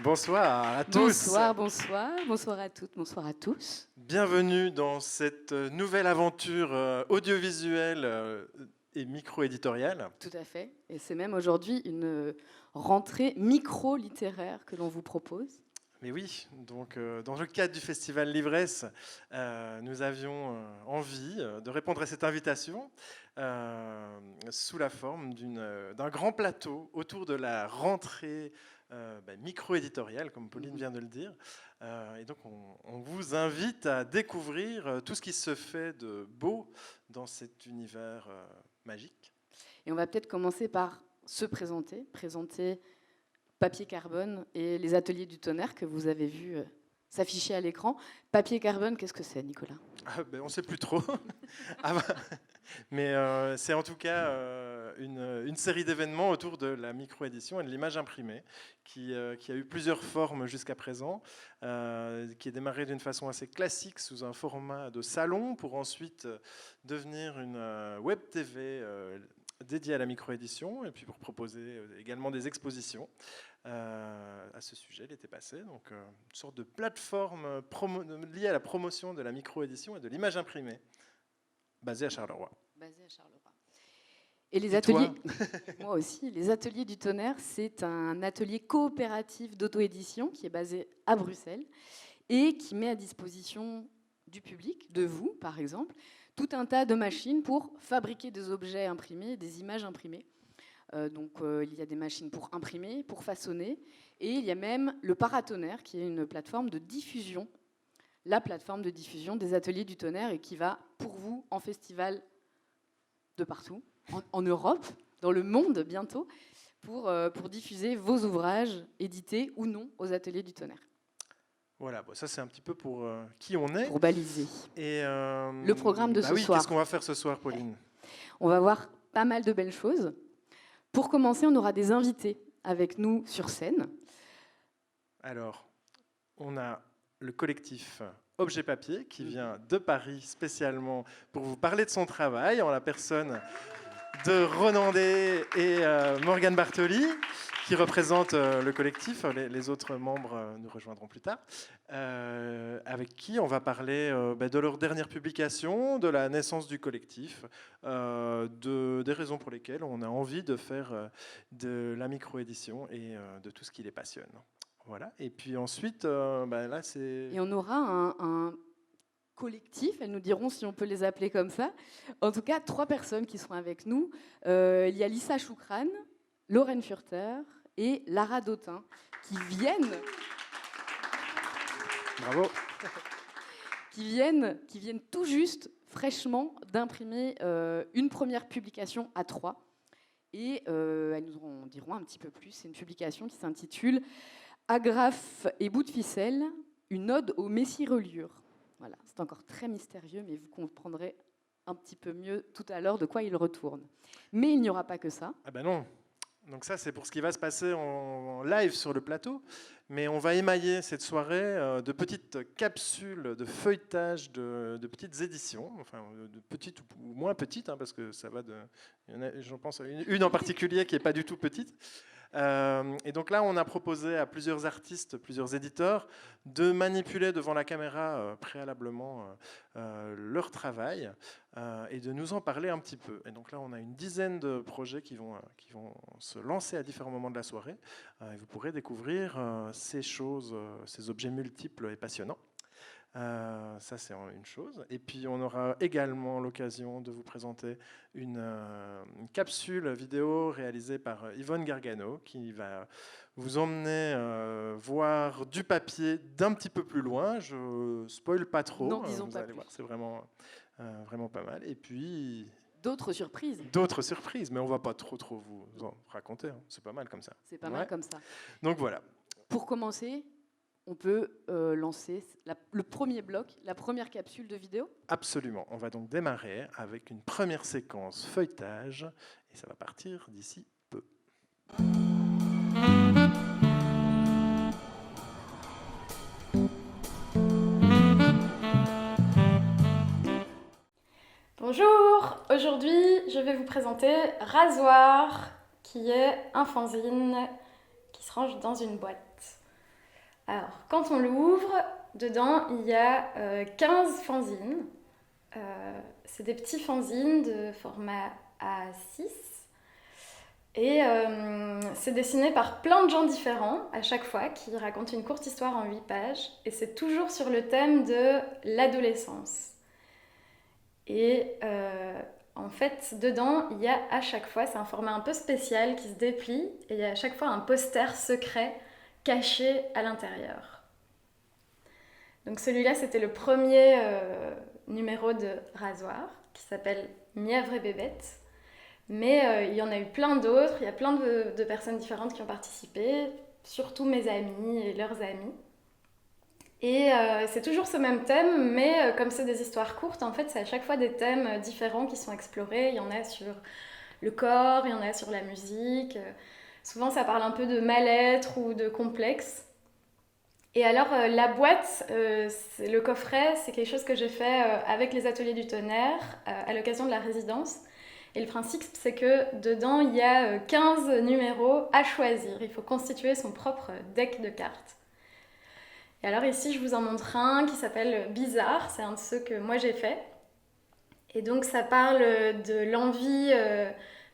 Bonsoir à tous. Bonsoir à toutes, bonsoir à tous. Bienvenue dans cette nouvelle aventure audiovisuelle et micro-éditoriale. Tout à fait. Et c'est même aujourd'hui une rentrée micro-littéraire que l'on vous propose. Mais oui, donc dans le cadre du festival L'Ivresse, nous avions envie de répondre à cette invitation sous la forme d'un grand plateau autour de la rentrée micro-éditoriale, comme Pauline vient de le dire. Et donc on vous invite à découvrir tout ce qui se fait de beau dans cet univers magique. Et on va peut-être commencer par se présenter Papier Carbone et les ateliers du tonnerre que vous avez vu s'afficher à l'écran. Papier Carbone, qu'est-ce que c'est, Nicolas ? On ne sait plus trop. Mais c'est en tout cas une série d'événements autour de la micro-édition et de l'image imprimée qui a eu plusieurs formes jusqu'à présent, qui est démarré d'une façon assez classique sous un format de salon pour ensuite devenir une web TV dédiée à la micro-édition et puis pour proposer également des expositions à ce sujet l'été passé. Donc une sorte de plateforme liée à la promotion de la micro-édition et de l'image imprimée basée à Charleroi. Et les ateliers, moi aussi, les ateliers du tonnerre, c'est un atelier coopératif d'auto-édition qui est basé à Bruxelles et qui met à disposition du public, de vous par exemple, tout un tas de machines pour fabriquer des objets imprimés, des images imprimées. Il y a des machines pour imprimer, pour façonner, et il y a même le Paratonnerre, qui est une plateforme de diffusion, la plateforme de diffusion des ateliers du tonnerre, et qui va, pour vous, en festival de partout, en Europe, dans le monde bientôt, pour diffuser vos ouvrages, édités ou non, aux ateliers du tonnerre. Voilà, bon, ça c'est un petit peu pour qui on est. Pour baliser. Et, le programme de ce soir. Qu'est-ce qu'on va faire ce soir, Pauline ? On va voir pas mal de belles choses. Pour commencer, on aura des invités avec nous sur scène. Alors, on a le collectif Objet Papier qui vient de Paris spécialement pour vous parler de son travail en la personne de Ronan Day et Morgane Bartoli qui représentent le collectif. Les autres membres nous rejoindront plus tard. Avec qui on va parler de leur dernière publication, de la naissance du collectif, des raisons pour lesquelles on a envie de faire de la micro-édition et de tout ce qui les passionne. Voilà. Et puis ensuite, là, c'est... Et on aura un collectif, elles nous diront si on peut les appeler comme ça. En tout cas, 3 personnes qui seront avec nous. Il y a Lisa Choukran, Lorraine Furter et Lara Dautin qui viennent... Bravo. qui viennent tout juste, fraîchement, d'imprimer une première publication à 3. Et elles nous en diront un petit peu plus. C'est une publication qui s'intitule « Agrafe et bout de ficelle, une ode aux messie-reliures ». Voilà, c'est encore très mystérieux, mais vous comprendrez un petit peu mieux tout à l'heure de quoi il retourne. Mais il n'y aura pas que ça. Ah ben non. Donc ça, c'est pour ce qui va se passer en live sur le plateau. Mais on va émailler cette soirée de petites capsules de feuilletage, de petites éditions, enfin de petites ou moins petites, parce que ça va de... J'en pense à une en particulier qui n'est pas du tout petite. Et donc là, on a proposé à plusieurs artistes, plusieurs éditeurs, de manipuler devant la caméra préalablement leur travail et de nous en parler un petit peu. Et donc là, on a une dizaine de projets qui vont se lancer à différents moments de la soirée. Et vous pourrez découvrir ces choses, ces objets multiples et passionnants. Ça, c'est une chose. Et puis, on aura également l'occasion de vous présenter une capsule vidéo réalisée par Yvonne Gargano qui va vous emmener voir du papier d'un petit peu plus loin. Je ne spoil pas trop. Non, disons vous pas allez plus. voir, c'est vraiment pas mal. Et puis... D'autres surprises. D'autres surprises, mais on ne va pas trop vous en raconter. C'est pas mal comme ça. C'est pas mal comme ça. Donc voilà. Pour commencer... on peut lancer le premier bloc, la première capsule de vidéo ? Absolument. On va donc démarrer avec une première séquence feuilletage et ça va partir d'ici peu. Bonjour, aujourd'hui je vais vous présenter Rasoir, qui est un fanzine qui se range dans une boîte. Alors, quand on l'ouvre, dedans, il y a 15 fanzines. C'est des petits fanzines de format A6. Et c'est dessiné par plein de gens différents à chaque fois qui racontent une courte histoire en 8 pages. Et c'est toujours sur le thème de l'adolescence. Et en fait, dedans, il y a à chaque fois, c'est un format un peu spécial qui se déplie, et il y a à chaque fois un poster secret caché à l'intérieur. Donc celui-là, c'était le premier numéro de Rasoir, qui s'appelle Mièvre et Bébête. Mais il y en a eu plein d'autres, il y a plein de personnes différentes qui ont participé, surtout mes amis et leurs amis. Et c'est toujours ce même thème, mais comme c'est des histoires courtes, en fait, c'est à chaque fois des thèmes différents qui sont explorés. Il y en a sur le corps, il y en a sur la musique. Souvent, ça parle un peu de mal-être ou de complexe. Et alors, la boîte, le coffret, c'est quelque chose que j'ai fait avec les Ateliers du Tonnerre à l'occasion de la résidence. Et le principe, c'est que dedans, il y a 15 numéros à choisir. Il faut constituer son propre deck de cartes. Et alors ici, je vous en montre un qui s'appelle Bizarre. C'est un de ceux que moi j'ai fait. Et donc, ça parle de l'envie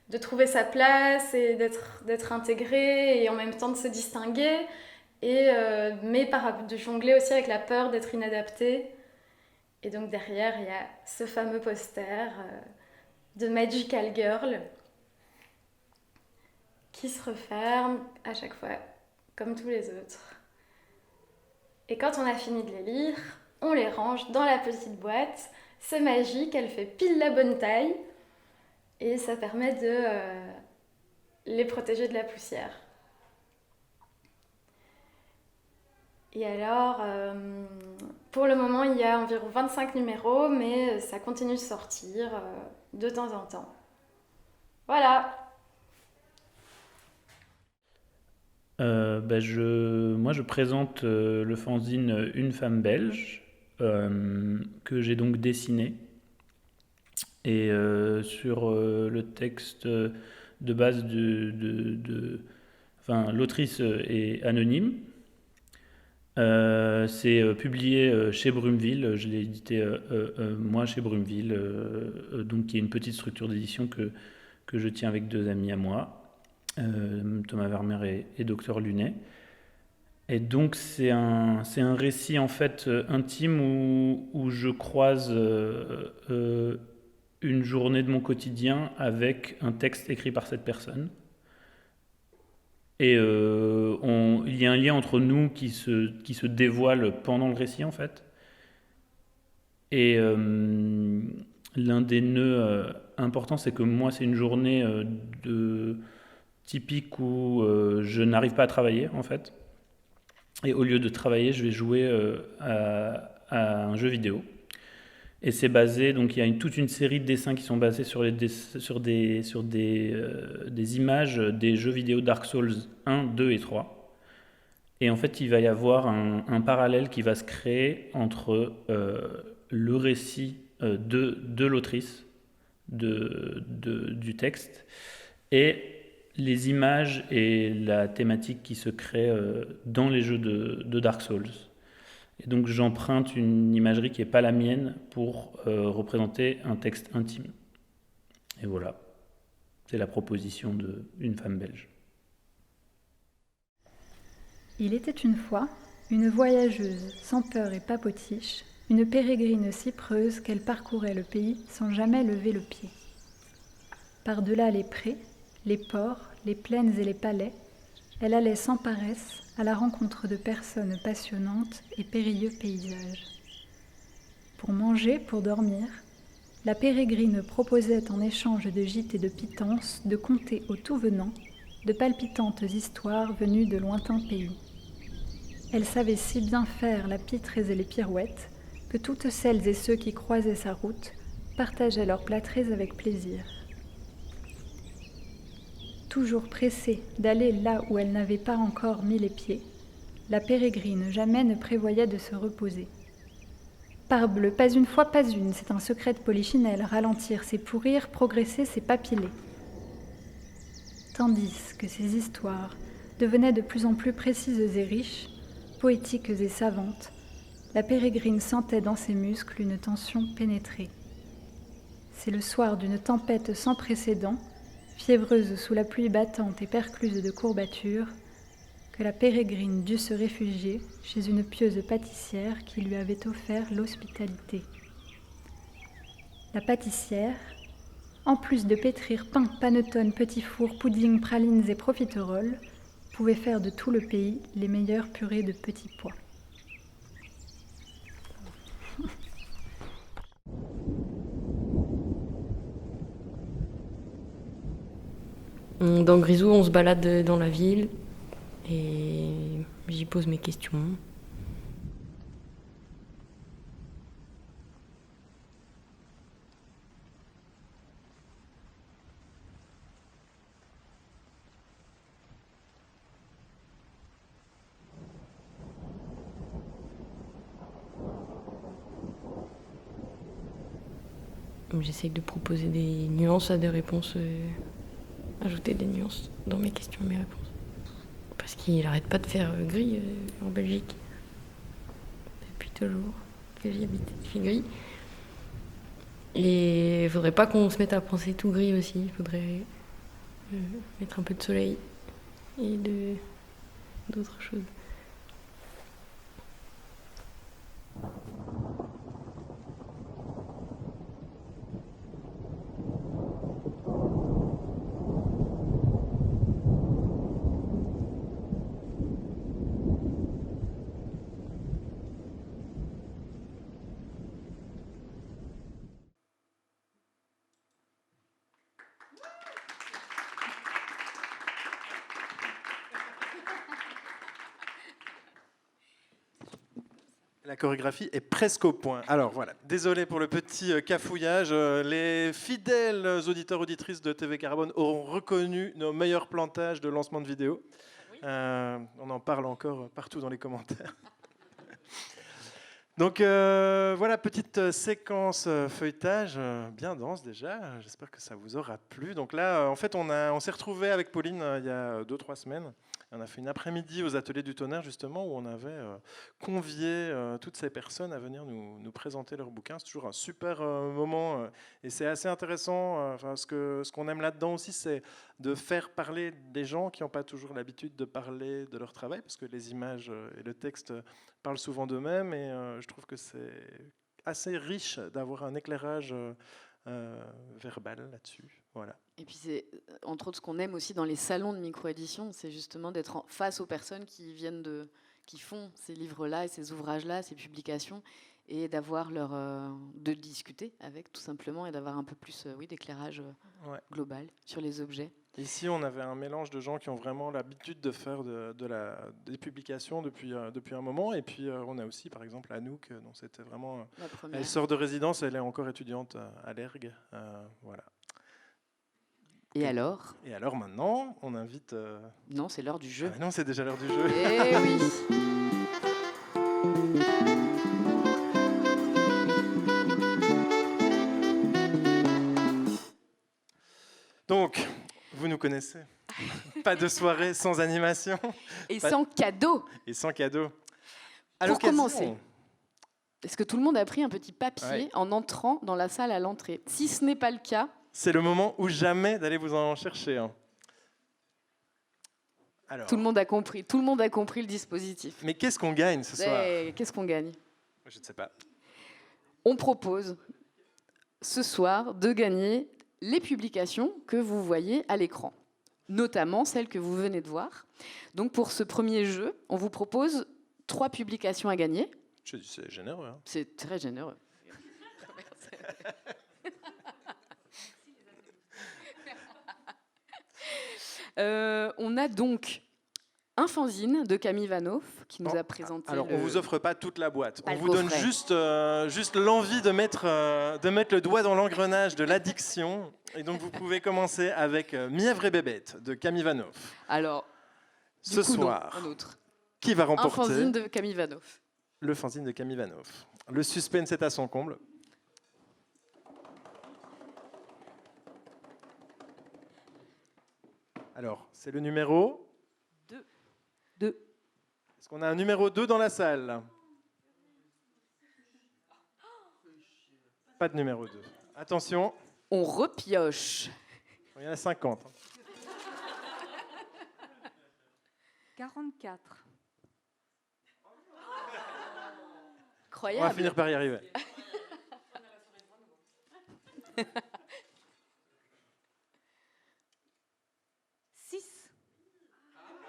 de trouver sa place et d'être intégré et en même temps de se distinguer. Mais de jongler aussi avec la peur d'être inadapté. Et donc derrière, il y a ce fameux poster de Magical Girl qui se referme à chaque fois, comme tous les autres. Et quand on a fini de les lire, on les range dans la petite boîte. C'est magique, elle fait pile la bonne taille et ça permet de les protéger de la poussière. Et alors, pour le moment, il y a environ 25 numéros, mais ça continue de sortir de temps en temps. Voilà. Moi, je présente le fanzine Une femme belge, que j'ai donc dessiné. Et sur le texte de base l'autrice est anonyme. C'est publié chez Brumeville, je l'ai édité moi chez Brumeville, donc qui est une petite structure d'édition que je tiens avec 2 amis à moi, Thomas Vermeer et Dr Lunet. Et donc c'est un récit en fait intime où je croise une journée de mon quotidien avec un texte écrit par cette personne. Et il y a un lien entre nous qui se dévoile pendant le récit, en fait. Et l'un des nœuds importants, c'est que moi, c'est une journée typique où je n'arrive pas à travailler, en fait. Et au lieu de travailler, je vais jouer à un jeu vidéo. Et c'est basé, donc il y a toute une série de dessins qui sont basés sur des images des jeux vidéo Dark Souls 1, 2 et 3. Et en fait, il va y avoir un parallèle qui va se créer entre le récit de l'autrice du texte et les images et la thématique qui se crée dans les jeux de Dark Souls. Et donc j'emprunte une imagerie qui n'est pas la mienne pour représenter un texte intime. Et voilà, c'est la proposition d'une femme belge. Il était une fois une voyageuse sans peur et pas potiche, une pérégrine si preuse qu'elle parcourait le pays sans jamais lever le pied. Par-delà les prés, les ports, les plaines et les palais, elle allait sans paresse à la rencontre de personnes passionnantes et périlleux paysages. Pour manger, pour dormir, la pérégrine proposait en échange de gîtes et de pitance de conter au tout venant de palpitantes histoires venues de lointains pays. Elle savait si bien faire la pitrée et les pirouettes que toutes celles et ceux qui croisaient sa route partageaient leurs plâtrées avec plaisir. Toujours pressée d'aller là où elle n'avait pas encore mis les pieds, la pérégrine jamais ne prévoyait de se reposer. Parbleu, pas une fois, pas une, c'est un secret de Polichinelle, ralentir c'est pourrir, progresser c'est papiller. Tandis que ces histoires devenaient de plus en plus précises et riches, poétiques et savantes, la pérégrine sentait dans ses muscles une tension pénétrée. C'est le soir d'une tempête sans précédent, fiévreuse sous la pluie battante et percluse de courbatures, que la pérégrine dut se réfugier chez une pieuse pâtissière qui lui avait offert l'hospitalité. La pâtissière, en plus de pétrir pain, panettone, petits fours, puddings, pralines et profiteroles, pouvait faire de tout le pays les meilleures purées de petits pois. Dans Grisou, on se balade dans la ville et j'y pose mes questions. J'essaye de proposer des nuances à des réponses, ajouter des nuances dans mes questions et mes réponses. Parce qu'il n'arrête pas de faire gris en Belgique. Depuis toujours que j'y habite, il fait gris. Et il faudrait pas qu'on se mette à penser tout gris aussi. Il faudrait mettre un peu de soleil et d'autres choses. La chorégraphie est presque au point. Alors voilà, désolé pour le petit cafouillage. Les fidèles auditeurs auditrices de TV Carbone auront reconnu nos meilleurs plantages de lancement de vidéos. On en parle encore partout dans les commentaires. Donc voilà, petite séquence feuilletage bien dense déjà. J'espère que ça vous aura plu. Donc là, en fait, on s'est retrouvés avec Pauline il y a 2-3 semaines. On a fait une après-midi aux ateliers du tonnerre, justement, où on avait convié toutes ces personnes à venir nous présenter leurs bouquins. C'est toujours un super moment et c'est assez intéressant. Ce qu'on aime là-dedans aussi, c'est de faire parler des gens qui n'ont pas toujours l'habitude de parler de leur travail, parce que les images et le texte parlent souvent d'eux-mêmes. Et je trouve que c'est assez riche d'avoir un éclairage verbal là-dessus. Voilà. Et puis c'est entre autres ce qu'on aime aussi dans les salons de micro-édition, c'est justement d'être face aux personnes qui qui font ces livres-là et ces ouvrages-là, ces publications, et d'avoir de discuter avec tout simplement et d'avoir un peu plus d'éclairage global sur les objets. Ici, on avait un mélange de gens qui ont vraiment l'habitude de faire des publications depuis un moment. Et puis, on a aussi, par exemple, Anouk, dont c'était vraiment... Elle sort de résidence, elle est encore étudiante à l'ERG. Voilà. Et alors maintenant, on invite... Non, c'est l'heure du jeu. Ah, non, c'est déjà l'heure du jeu. Eh oui. Donc, vous nous connaissez. Pas de soirée sans animation. Et sans cadeau. Et sans cadeau. Pour commencer, est-ce que tout le monde a pris un petit papier en entrant dans la salle à l'entrée? Si ce n'est pas le cas... C'est le moment ou jamais d'aller vous en chercher un. Alors, tout le monde a compris le dispositif. Mais qu'est-ce qu'on gagne ce soir? Qu'est-ce qu'on gagne? Je ne sais pas. On propose ce soir de gagner les publications que vous voyez à l'écran, notamment celles que vous venez de voir. Donc pour ce premier jeu, on vous propose 3 publications à gagner. C'est généreux. Hein. C'est très généreux. On a donc un fanzine de Camille Vanoff qui nous a présenté. Alors, on ne vous offre pas toute la boîte. Pas on vous donne juste l'envie de mettre le doigt dans l'engrenage de l'addiction. Et donc, vous pouvez commencer avec Mièvre et Bébête de Camille Vanoff. Alors, ce soir, un autre. Qui va remporter un fanzine de Camille Vanoff. Le fanzine de Camille Vanoff. Le suspense est à son comble. Alors, c'est le numéro 2. qu'on a un numéro 2 dans la salle? Pas de numéro 2. Attention, On repioche. il y en a 50. 44. On Incroyable. va finir par y arriver.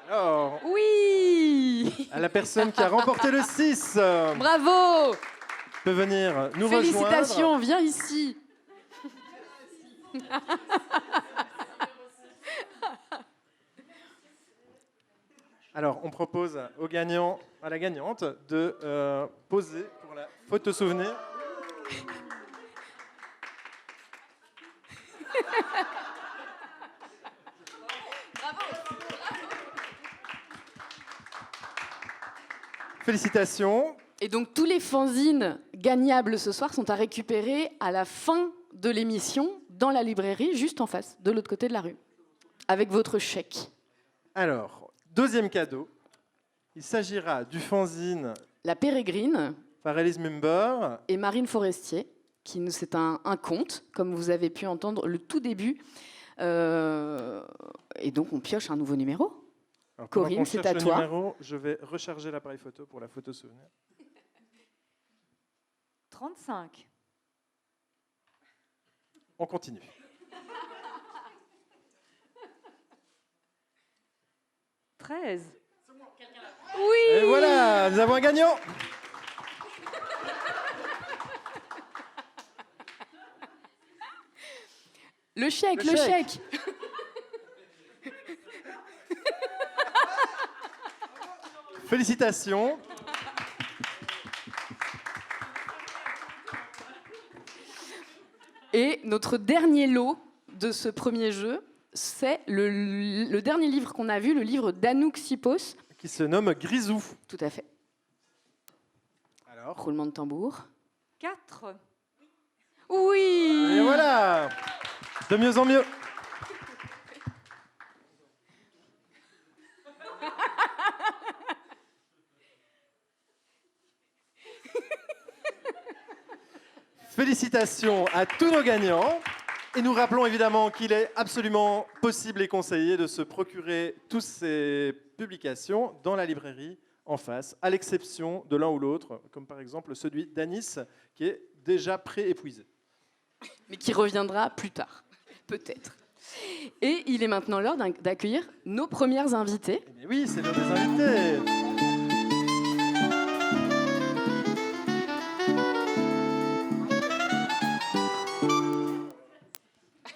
Alors, Oui. à la personne qui a remporté le 6 Bravo. peut venir nous Félicitations, rejoindre. viens ici. Alors, on propose au gagnant, à la gagnante de poser pour la photo souvenir. Félicitations. Et donc tous les fanzines gagnables ce soir sont à récupérer à la fin de l'émission dans la librairie, juste en face, de l'autre côté de la rue, avec votre chèque. Alors, deuxième cadeau. Il s'agira du fanzine La Pérégrine par Elise Mumber. et Marine Forestier, c'est un conte, comme vous avez pu entendre le tout début. Et donc on pioche un nouveau numéro. Alors, pendant Corinne, qu'on c'est cherche à le toi. numéro, je vais recharger l'appareil photo pour la photo souvenir. 35. On continue. « 13. Et voilà, nous avons un gagnant. Le chèque, Le le chèque. chèque. Félicitations. Et notre dernier lot de ce premier jeu, c'est le dernier livre qu'on a vu, le livre d'Anouk Sipos. Qui se nomme Grisou. Tout à fait. Alors, Roulement de tambour. 4. Oui. et voilà. De mieux en mieux. Félicitations à tous nos gagnants. Et nous rappelons évidemment qu'il est absolument possible et conseillé de se procurer toutes ces publications dans la librairie en face, à l'exception de l'un ou l'autre, comme par exemple celui d'Anis, qui est déjà pré-épuisé. Mais qui reviendra plus tard, peut-être. Et il est maintenant l'heure d'accueillir nos premières invitées. Eh bien oui, c'est l'heure des invités.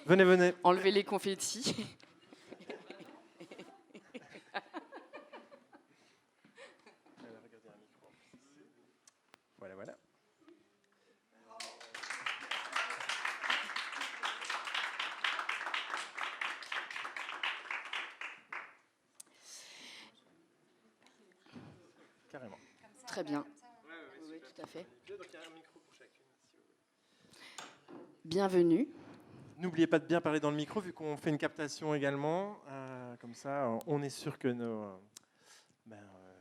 Venez, venez. Enlevez les confettis. Voilà, voilà. Carrément. Très bien. Oui, tout à fait. Bienvenue. N'oubliez pas de bien parler dans le micro, vu qu'on fait une captation également. Comme ça, on est sûr que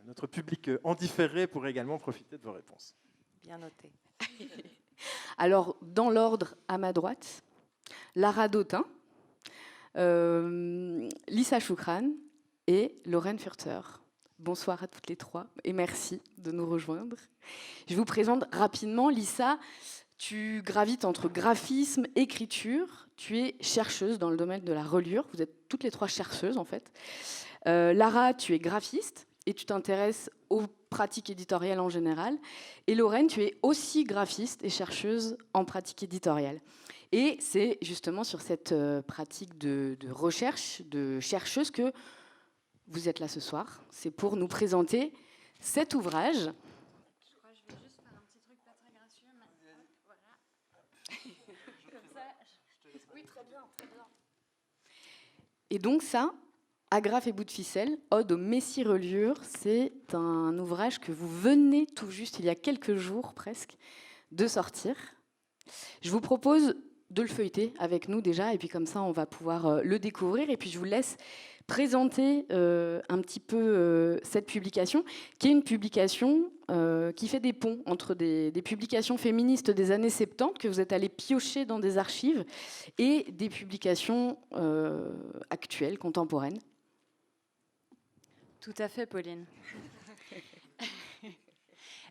notre public en différé pourrait également profiter de vos réponses. Bien noté. Alors, dans l'ordre, à ma droite, Lara Dautin, Lisa Choukran et Lorraine Furter. Bonsoir à toutes les trois et merci de nous rejoindre. Je vous présente rapidement Lisa. Tu gravites entre graphisme, écriture. Tu es chercheuse dans le domaine de la reliure. Vous êtes toutes les trois chercheuses, en fait. Lara, tu es graphiste et tu t'intéresses aux pratiques éditoriales en général. Et Lorraine, tu es aussi graphiste et chercheuse en pratique éditoriale. Et c'est justement sur cette pratique de recherche, de chercheuse, que vous êtes là ce soir. C'est pour nous présenter cet ouvrage. Je crois que je vais juste faire un petit truc pas très gracieux. Mais voilà. Comme ça. Oui, très bien, très bien. Et donc ça, Agrafe et bout de ficelle, Ode aux Messie-reliures, c'est un ouvrage que vous venez tout juste, il y a quelques jours presque, de sortir. Je vous propose de le feuilleter avec nous déjà, et puis comme ça on va pouvoir le découvrir, et puis je vous laisse présenter un petit peu cette publication, qui est une publication qui fait des ponts entre des publications féministes des années 70 que vous êtes allé piocher dans des archives et des publications actuelles, contemporaines. Tout à fait, Pauline.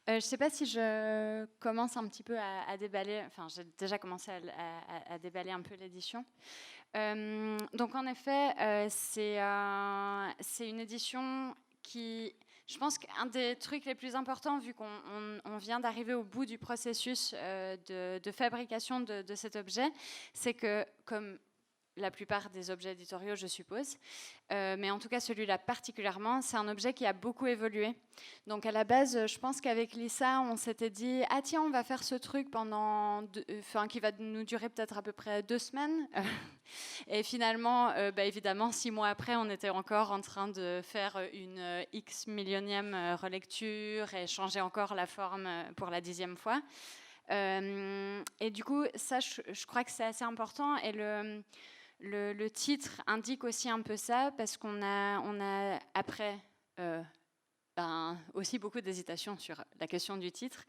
Je ne sais pas si je commence un petit peu à déballer, enfin j'ai déjà commencé à déballer un peu l'édition. Donc en effet, c'est une édition qui, je pense qu'un des trucs les plus importants, vu qu'on vient d'arriver au bout du processus de fabrication de cet objet, c'est que, comme la plupart des objets éditoriaux, je suppose, mais en tout cas celui-là particulièrement, c'est un objet qui a beaucoup évolué. Donc à la base, je pense qu'avec Lisa, on s'était dit « Ah tiens, on va faire ce truc qui va nous durer peut-être à peu près 2 semaines. » Et finalement, évidemment, 6 mois après, on était encore en train de faire une X millionième relecture et changer encore la forme pour la 10e fois. Et du coup, ça, je crois que c'est assez important. Et le titre indique aussi un peu ça, parce qu'on a après aussi beaucoup d'hésitation sur la question du titre.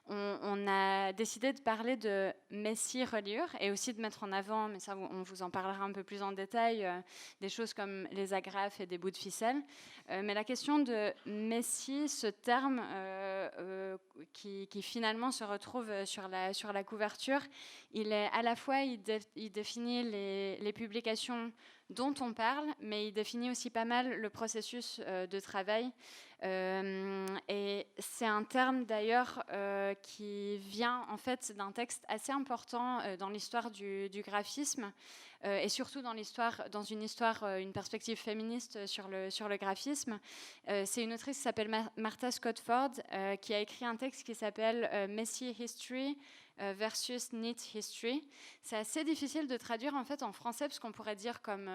On a décidé de parler de Messie-reliure et aussi de mettre en avant, mais ça on vous en parlera un peu plus en détail, des choses comme les agrafes et des bouts de ficelle. Mais la question de Messie, ce terme qui finalement se retrouve sur la couverture, il est à la fois, il définit les publications dont on parle, mais il définit aussi pas mal le processus de travail. Et c'est un terme d'ailleurs qui vient en fait d'un texte assez important dans l'histoire du graphisme et surtout dans une perspective féministe sur le graphisme. C'est une autrice qui s'appelle Martha Scott Ford qui a écrit un texte qui s'appelle Messy History versus Neat History. C'est assez difficile de traduire en fait en français, parce qu'on pourrait dire comme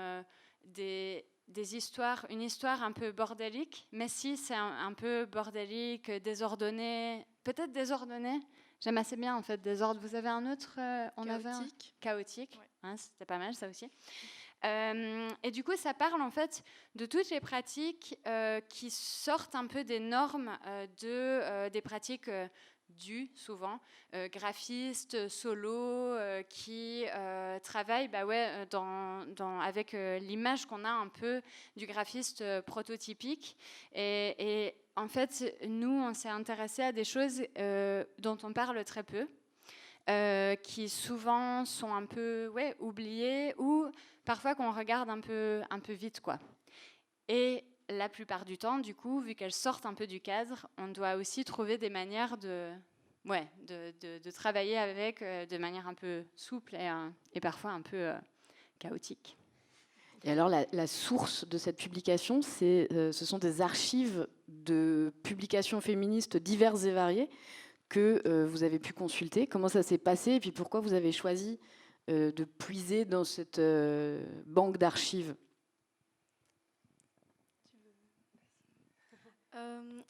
une histoire un peu bordélique. Messy, c'est un peu bordélique, désordonné, peut-être désordonné. J'aime assez bien en fait désordre. Vous avez un autre chaotique. Ouais. Hein, c'était pas mal ça aussi. Et du coup, ça parle en fait de toutes les pratiques qui sortent un peu des normes des pratiques souvent, graphistes, solo, qui travaillent avec l'image qu'on a un peu du graphiste prototypique. Et en fait, nous, on s'est intéressé à des choses dont on parle très peu, qui souvent sont un peu oubliées, ou parfois qu'on regarde un peu vite, quoi. Et la plupart du temps, du coup, vu qu'elles sortent un peu du cadre, on doit aussi trouver des manières de travailler avec de manière un peu souple et parfois un peu chaotique. Et alors, la source de cette publication, ce sont des archives de publications féministes diverses et variées que vous avez pu consulter. Comment ça s'est passé et puis pourquoi vous avez choisi de puiser dans cette banque d'archives ?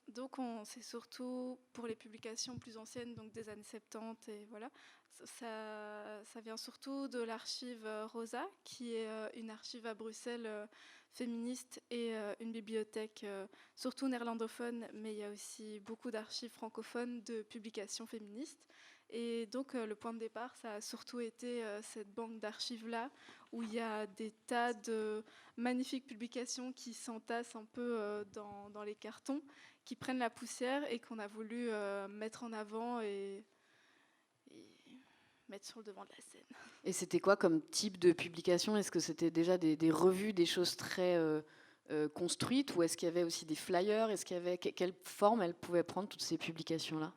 Donc c'est surtout pour les publications plus anciennes, donc des années 70, et voilà. Ça vient surtout de l'archive Rosa, qui est une archive à Bruxelles féministe et une bibliothèque surtout néerlandophone, mais il y a aussi beaucoup d'archives francophones de publications féministes. Et donc le point de départ, ça a surtout été cette banque d'archives-là, où il y a des tas de magnifiques publications qui s'entassent un peu dans les cartons, qui prennent la poussière et qu'on a voulu mettre en avant et mettre sur le devant de la scène. Et c'était quoi comme type de publication ? Est-ce que c'était déjà des revues, des choses très construites, ou est-ce qu'il y avait aussi des flyers ? Quelle forme elles pouvaient prendre, toutes ces publications-là ?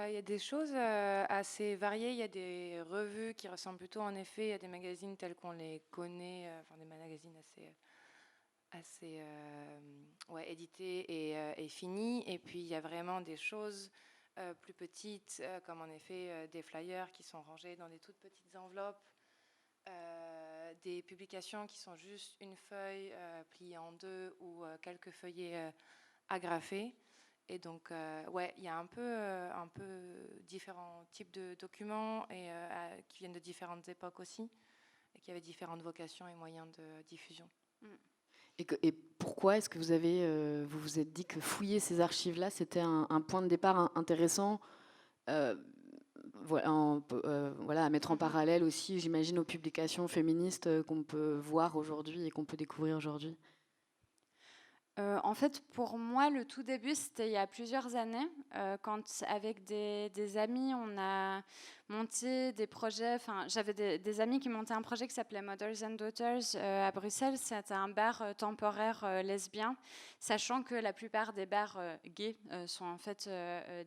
Il y a des choses assez variées. Il y a des revues qui ressemblent plutôt en effet à des magazines tels qu'on les connaît, des magazines assez édités et finis. Et puis il y a vraiment des choses plus petites, comme en effet des flyers qui sont rangés dans des toutes petites enveloppes, des publications qui sont juste une feuille pliée en deux ou quelques feuillets agrafés. Et donc, ouais, il y a un peu différents types de documents qui viennent de différentes époques aussi, et qui avaient différentes vocations et moyens de diffusion. Et pourquoi est-ce que vous vous êtes dit que fouiller ces archives-là, c'était un point de départ intéressant, voilà, à mettre en parallèle aussi, j'imagine, aux publications féministes qu'on peut voir aujourd'hui et qu'on peut découvrir aujourd'hui? En fait, pour moi, le tout début, c'était il y a plusieurs années, quand avec des amis, on a monté des projets. Enfin, j'avais des amis qui montaient un projet qui s'appelait Mothers and Daughters à Bruxelles. C'était un bar temporaire lesbien, sachant que la plupart des bars gays sont en fait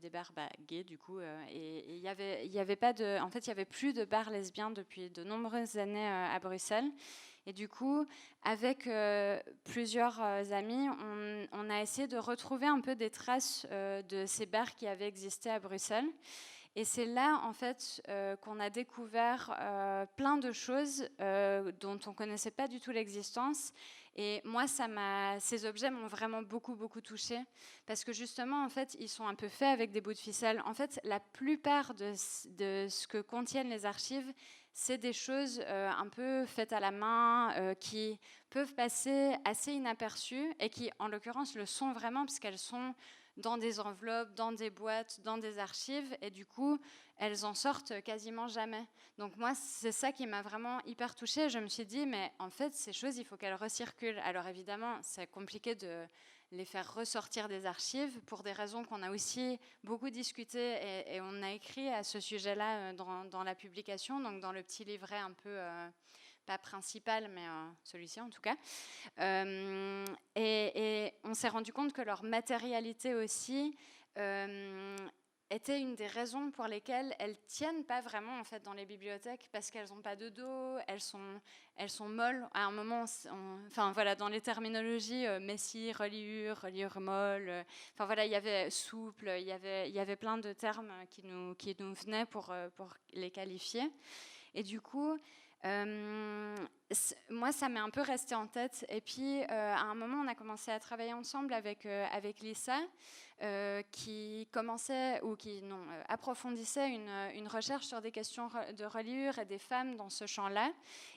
des bars gays du coup. Et il y avait pas de, en fait, il y avait plus de bars lesbiens depuis de nombreuses années à Bruxelles. Et du coup, avec plusieurs amis, on a essayé de retrouver un peu des traces de ces bars qui avaient existé à Bruxelles. Et c'est là, en fait, qu'on a découvert plein de choses dont on ne connaissait pas du tout l'existence. Et moi, ces objets m'ont vraiment beaucoup, beaucoup touchée. Parce que justement, en fait, ils sont un peu faits avec des bouts de ficelle. En fait, la plupart de ce que contiennent les archives, c'est des choses un peu faites à la main, qui peuvent passer assez inaperçues et qui, en l'occurrence, le sont vraiment parce qu'elles sont dans des enveloppes, dans des boîtes, dans des archives, et du coup, elles en sortent quasiment jamais. Donc moi, c'est ça qui m'a vraiment hyper touchée. Je me suis dit, mais en fait, ces choses, il faut qu'elles recirculent. Alors évidemment, c'est compliqué de les faire ressortir des archives pour des raisons qu'on a aussi beaucoup discutées et on a écrit à ce sujet-là dans la publication, donc dans le petit livret un peu... pas principal, mais celui-ci en tout cas. Et on s'est rendu compte que leur matérialité aussi était une des raisons pour lesquelles elles tiennent pas vraiment en fait dans les bibliothèques, parce qu'elles n'ont pas de dos, elles sont molles. À un moment, enfin voilà, dans les terminologies messie, reliure molle. Enfin voilà, il y avait souple, il y avait plein de termes qui nous venaient pour les qualifier. Et du coup, moi, ça m'est un peu resté en tête. Et puis, à un moment, on a commencé à travailler ensemble avec Lisa, qui approfondissait une recherche sur des questions de reliure et des femmes dans ce champ-là.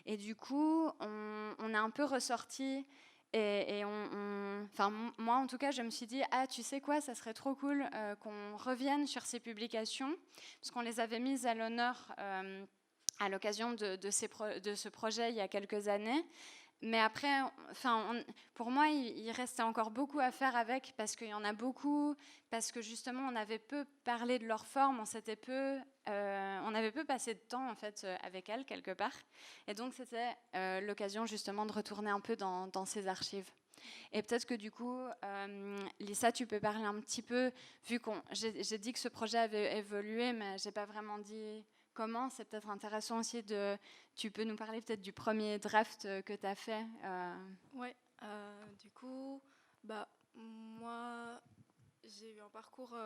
Et du coup, on a un peu ressorti. Enfin, moi, en tout cas, je me suis dit, tu sais quoi, ça serait trop cool qu'on revienne sur ces publications, parce qu'on les avait mises à l'honneur à l'occasion de ce projet il y a quelques années. Mais après, pour moi, il restait encore beaucoup à faire avec, parce qu'il y en a beaucoup, parce que justement, on avait peu parlé de leur forme, on avait peu passé de temps en fait avec elles quelque part. Et donc, c'était l'occasion justement de retourner un peu dans ces archives. Et peut-être que du coup, Lisa, tu peux parler un petit peu, vu j'ai dit que ce projet avait évolué, mais j'ai pas vraiment dit comment. C'est peut-être intéressant aussi tu peux nous parler peut-être du premier draft que tu as fait. Ouais, du coup, moi, j'ai eu un parcours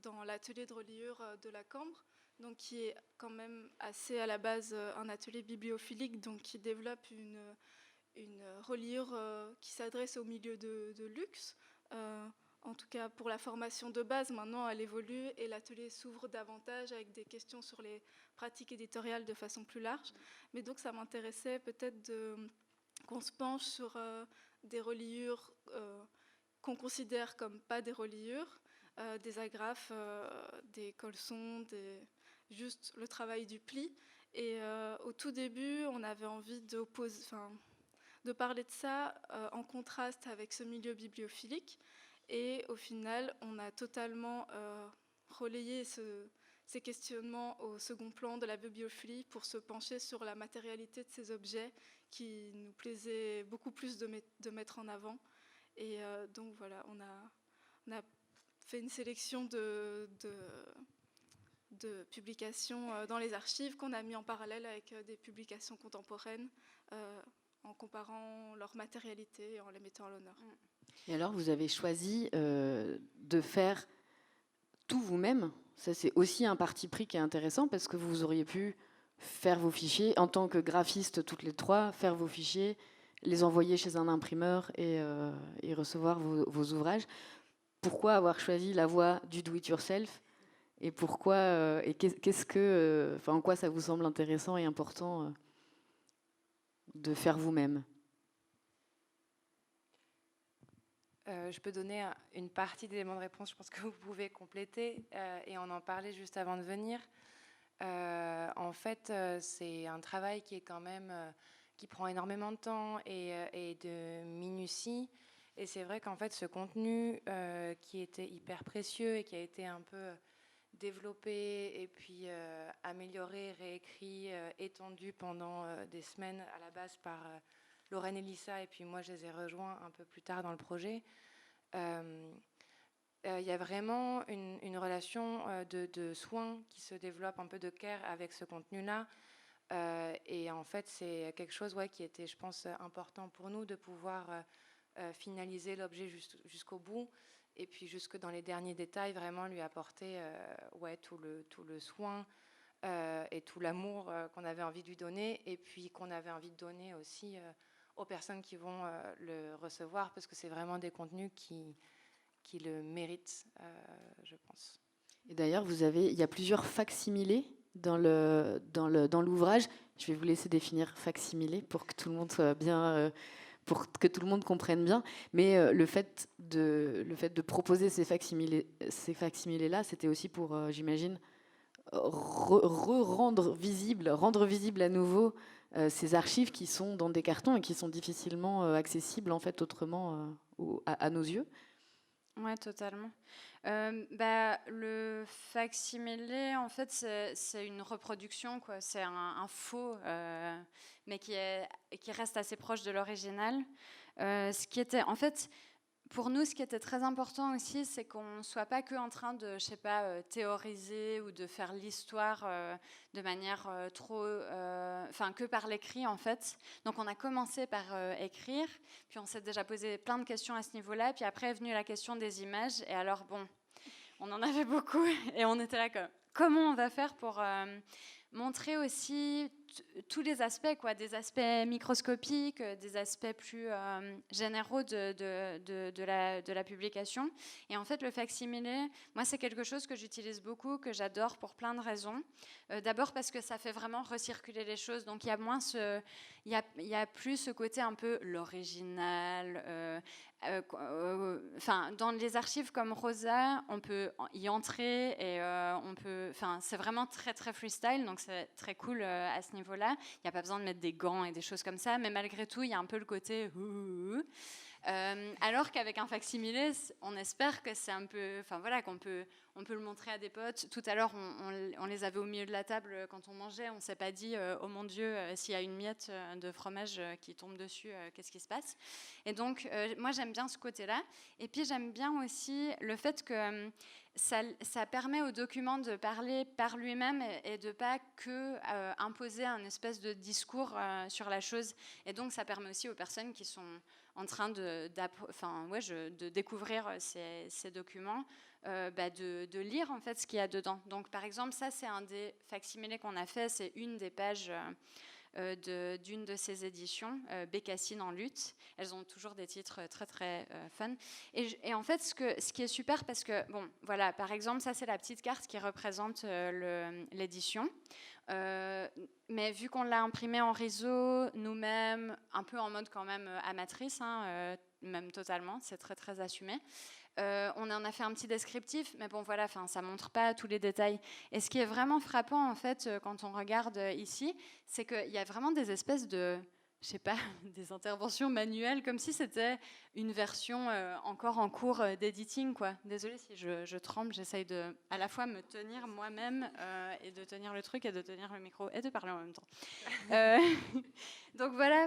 dans l'atelier de reliure de la Cambre, donc qui est quand même assez à la base un atelier bibliophilique, donc qui développe une reliure qui s'adresse au milieu de luxe. En tout cas, pour la formation de base, maintenant, elle évolue et l'atelier s'ouvre davantage avec des questions sur les pratiques éditoriales de façon plus large. Mais donc, ça m'intéressait peut-être qu'on se penche sur des reliures qu'on considère comme pas des reliures, des agrafes, des colsons, juste le travail du pli. Et au tout début, on avait envie de parler de ça en contraste avec ce milieu bibliophilique. Et au final, on a totalement relayé ces questionnements au second plan de la bibliophilie pour se pencher sur la matérialité de ces objets qui nous plaisait beaucoup plus de mettre en avant. Et donc voilà, on a fait une sélection de publications dans les archives qu'on a mis en parallèle avec des publications contemporaines en comparant leur matérialité et en les mettant à l'honneur. Et alors, vous avez choisi de faire tout vous-même. Ça, c'est aussi un parti pris qui est intéressant, parce que vous auriez pu faire vos fichiers, en tant que graphiste toutes les trois, faire vos fichiers, les envoyer chez un imprimeur et recevoir vos ouvrages. pourquoi avoir choisi la voie du do-it-yourself et pourquoi et qu'est-ce que, en quoi ça vous semble intéressant et important de faire vous-même? Je peux donner une partie d'éléments de réponse, je pense que vous pouvez compléter, et on en parlait juste avant de venir. En fait, c'est un travail qui est quand même, qui prend énormément de temps et de minutie. Et c'est vrai qu'en fait, ce contenu qui était hyper précieux et qui a été un peu développé et puis amélioré, réécrit, étendu pendant des semaines à la base par Lorraine et Lisa, et puis moi je les ai rejoints un peu plus tard dans le projet. Il y a vraiment une relation de soins qui se développe, un peu de care avec ce contenu-là. Et en fait, c'est quelque chose qui était, je pense, important pour nous de pouvoir finaliser l'objet jusqu'au bout. Et puis jusque dans les derniers détails, vraiment lui apporter tout le soin et tout l'amour qu'on avait envie de lui donner, et puis qu'on avait envie de donner aussi aux personnes qui vont le recevoir, parce que c'est vraiment des contenus qui le méritent, je pense. Et d'ailleurs, il y a plusieurs facsimilés dans l'ouvrage. Je vais vous laisser définir facsimilé pour que tout le monde soit bien... pour que tout le monde comprenne bien, mais le fait de proposer ces facsimilés-là, c'était aussi pour, j'imagine, rendre visible à nouveau ces archives qui sont dans des cartons et qui sont difficilement accessibles en fait autrement à nos yeux. Ouais, totalement. Le facsimilé, en fait, c'est une reproduction, quoi. C'est un faux, mais qui reste assez proche de l'original. Ce qui était, en fait, pour nous, ce qui était très important aussi, c'est qu'on ne soit pas que en train de, je sais pas, théoriser ou de faire l'histoire de manière que par l'écrit, en fait. Donc, on a commencé par écrire, puis on s'est déjà posé plein de questions à ce niveau-là, puis après est venue la question des images. Et alors, bon, on en avait beaucoup, et on était là comme, comment on va faire pour montrer aussi tous les aspects, quoi, des aspects microscopiques, des aspects plus généraux de la publication. Et en fait, le facsimilé, moi, c'est quelque chose que j'utilise beaucoup, que j'adore pour plein de raisons. D'abord parce que ça fait vraiment recirculer les choses. Donc, il y a plus ce côté un peu l'original. Dans les archives comme Rosa, on peut y entrer et c'est vraiment très très freestyle, donc c'est très cool à ce niveau-là. Il n'y a pas besoin de mettre des gants et des choses comme ça, mais malgré tout, il y a un peu le côté alors qu'avec un facsimilé, on espère que c'est un peu, qu'on peut le montrer à des potes. Tout à l'heure, on les avait au milieu de la table quand on mangeait. On s'est pas dit, oh mon Dieu, s'il y a une miette de fromage qui tombe dessus, qu'est-ce qui se passe? Et donc, moi, j'aime bien ce côté-là. Et puis, j'aime bien aussi le fait que ça permet au document de parler par lui-même et de pas que imposer un espèce de discours sur la chose. Et donc, ça permet aussi aux personnes qui sont en train de découvrir ces documents, de lire en fait ce qu'il y a dedans. Donc par exemple, ça c'est un des facsimilés qu'on a fait, c'est une des pages d'une de ces éditions, Bécassine en lutte. Elles ont toujours des titres très très fun. Et en fait, ce qui est super, parce que, bon, voilà, par exemple, ça c'est la petite carte qui représente l'édition. Mais vu qu'on l'a imprimé en réseau, nous-mêmes, un peu en mode quand même amatrice, même totalement, c'est très très assumé. On en a fait un petit descriptif, mais bon voilà, ça montre pas tous les détails. Et ce qui est vraiment frappant en fait, quand on regarde ici, c'est qu'il y a vraiment des espèces de, je sais pas, des interventions manuelles, comme si c'était une version encore en cours d'editing, quoi. Désolée si je tremble, j'essaye de à la fois me tenir moi-même et de tenir le truc et de tenir le micro et de parler en même temps. Donc voilà,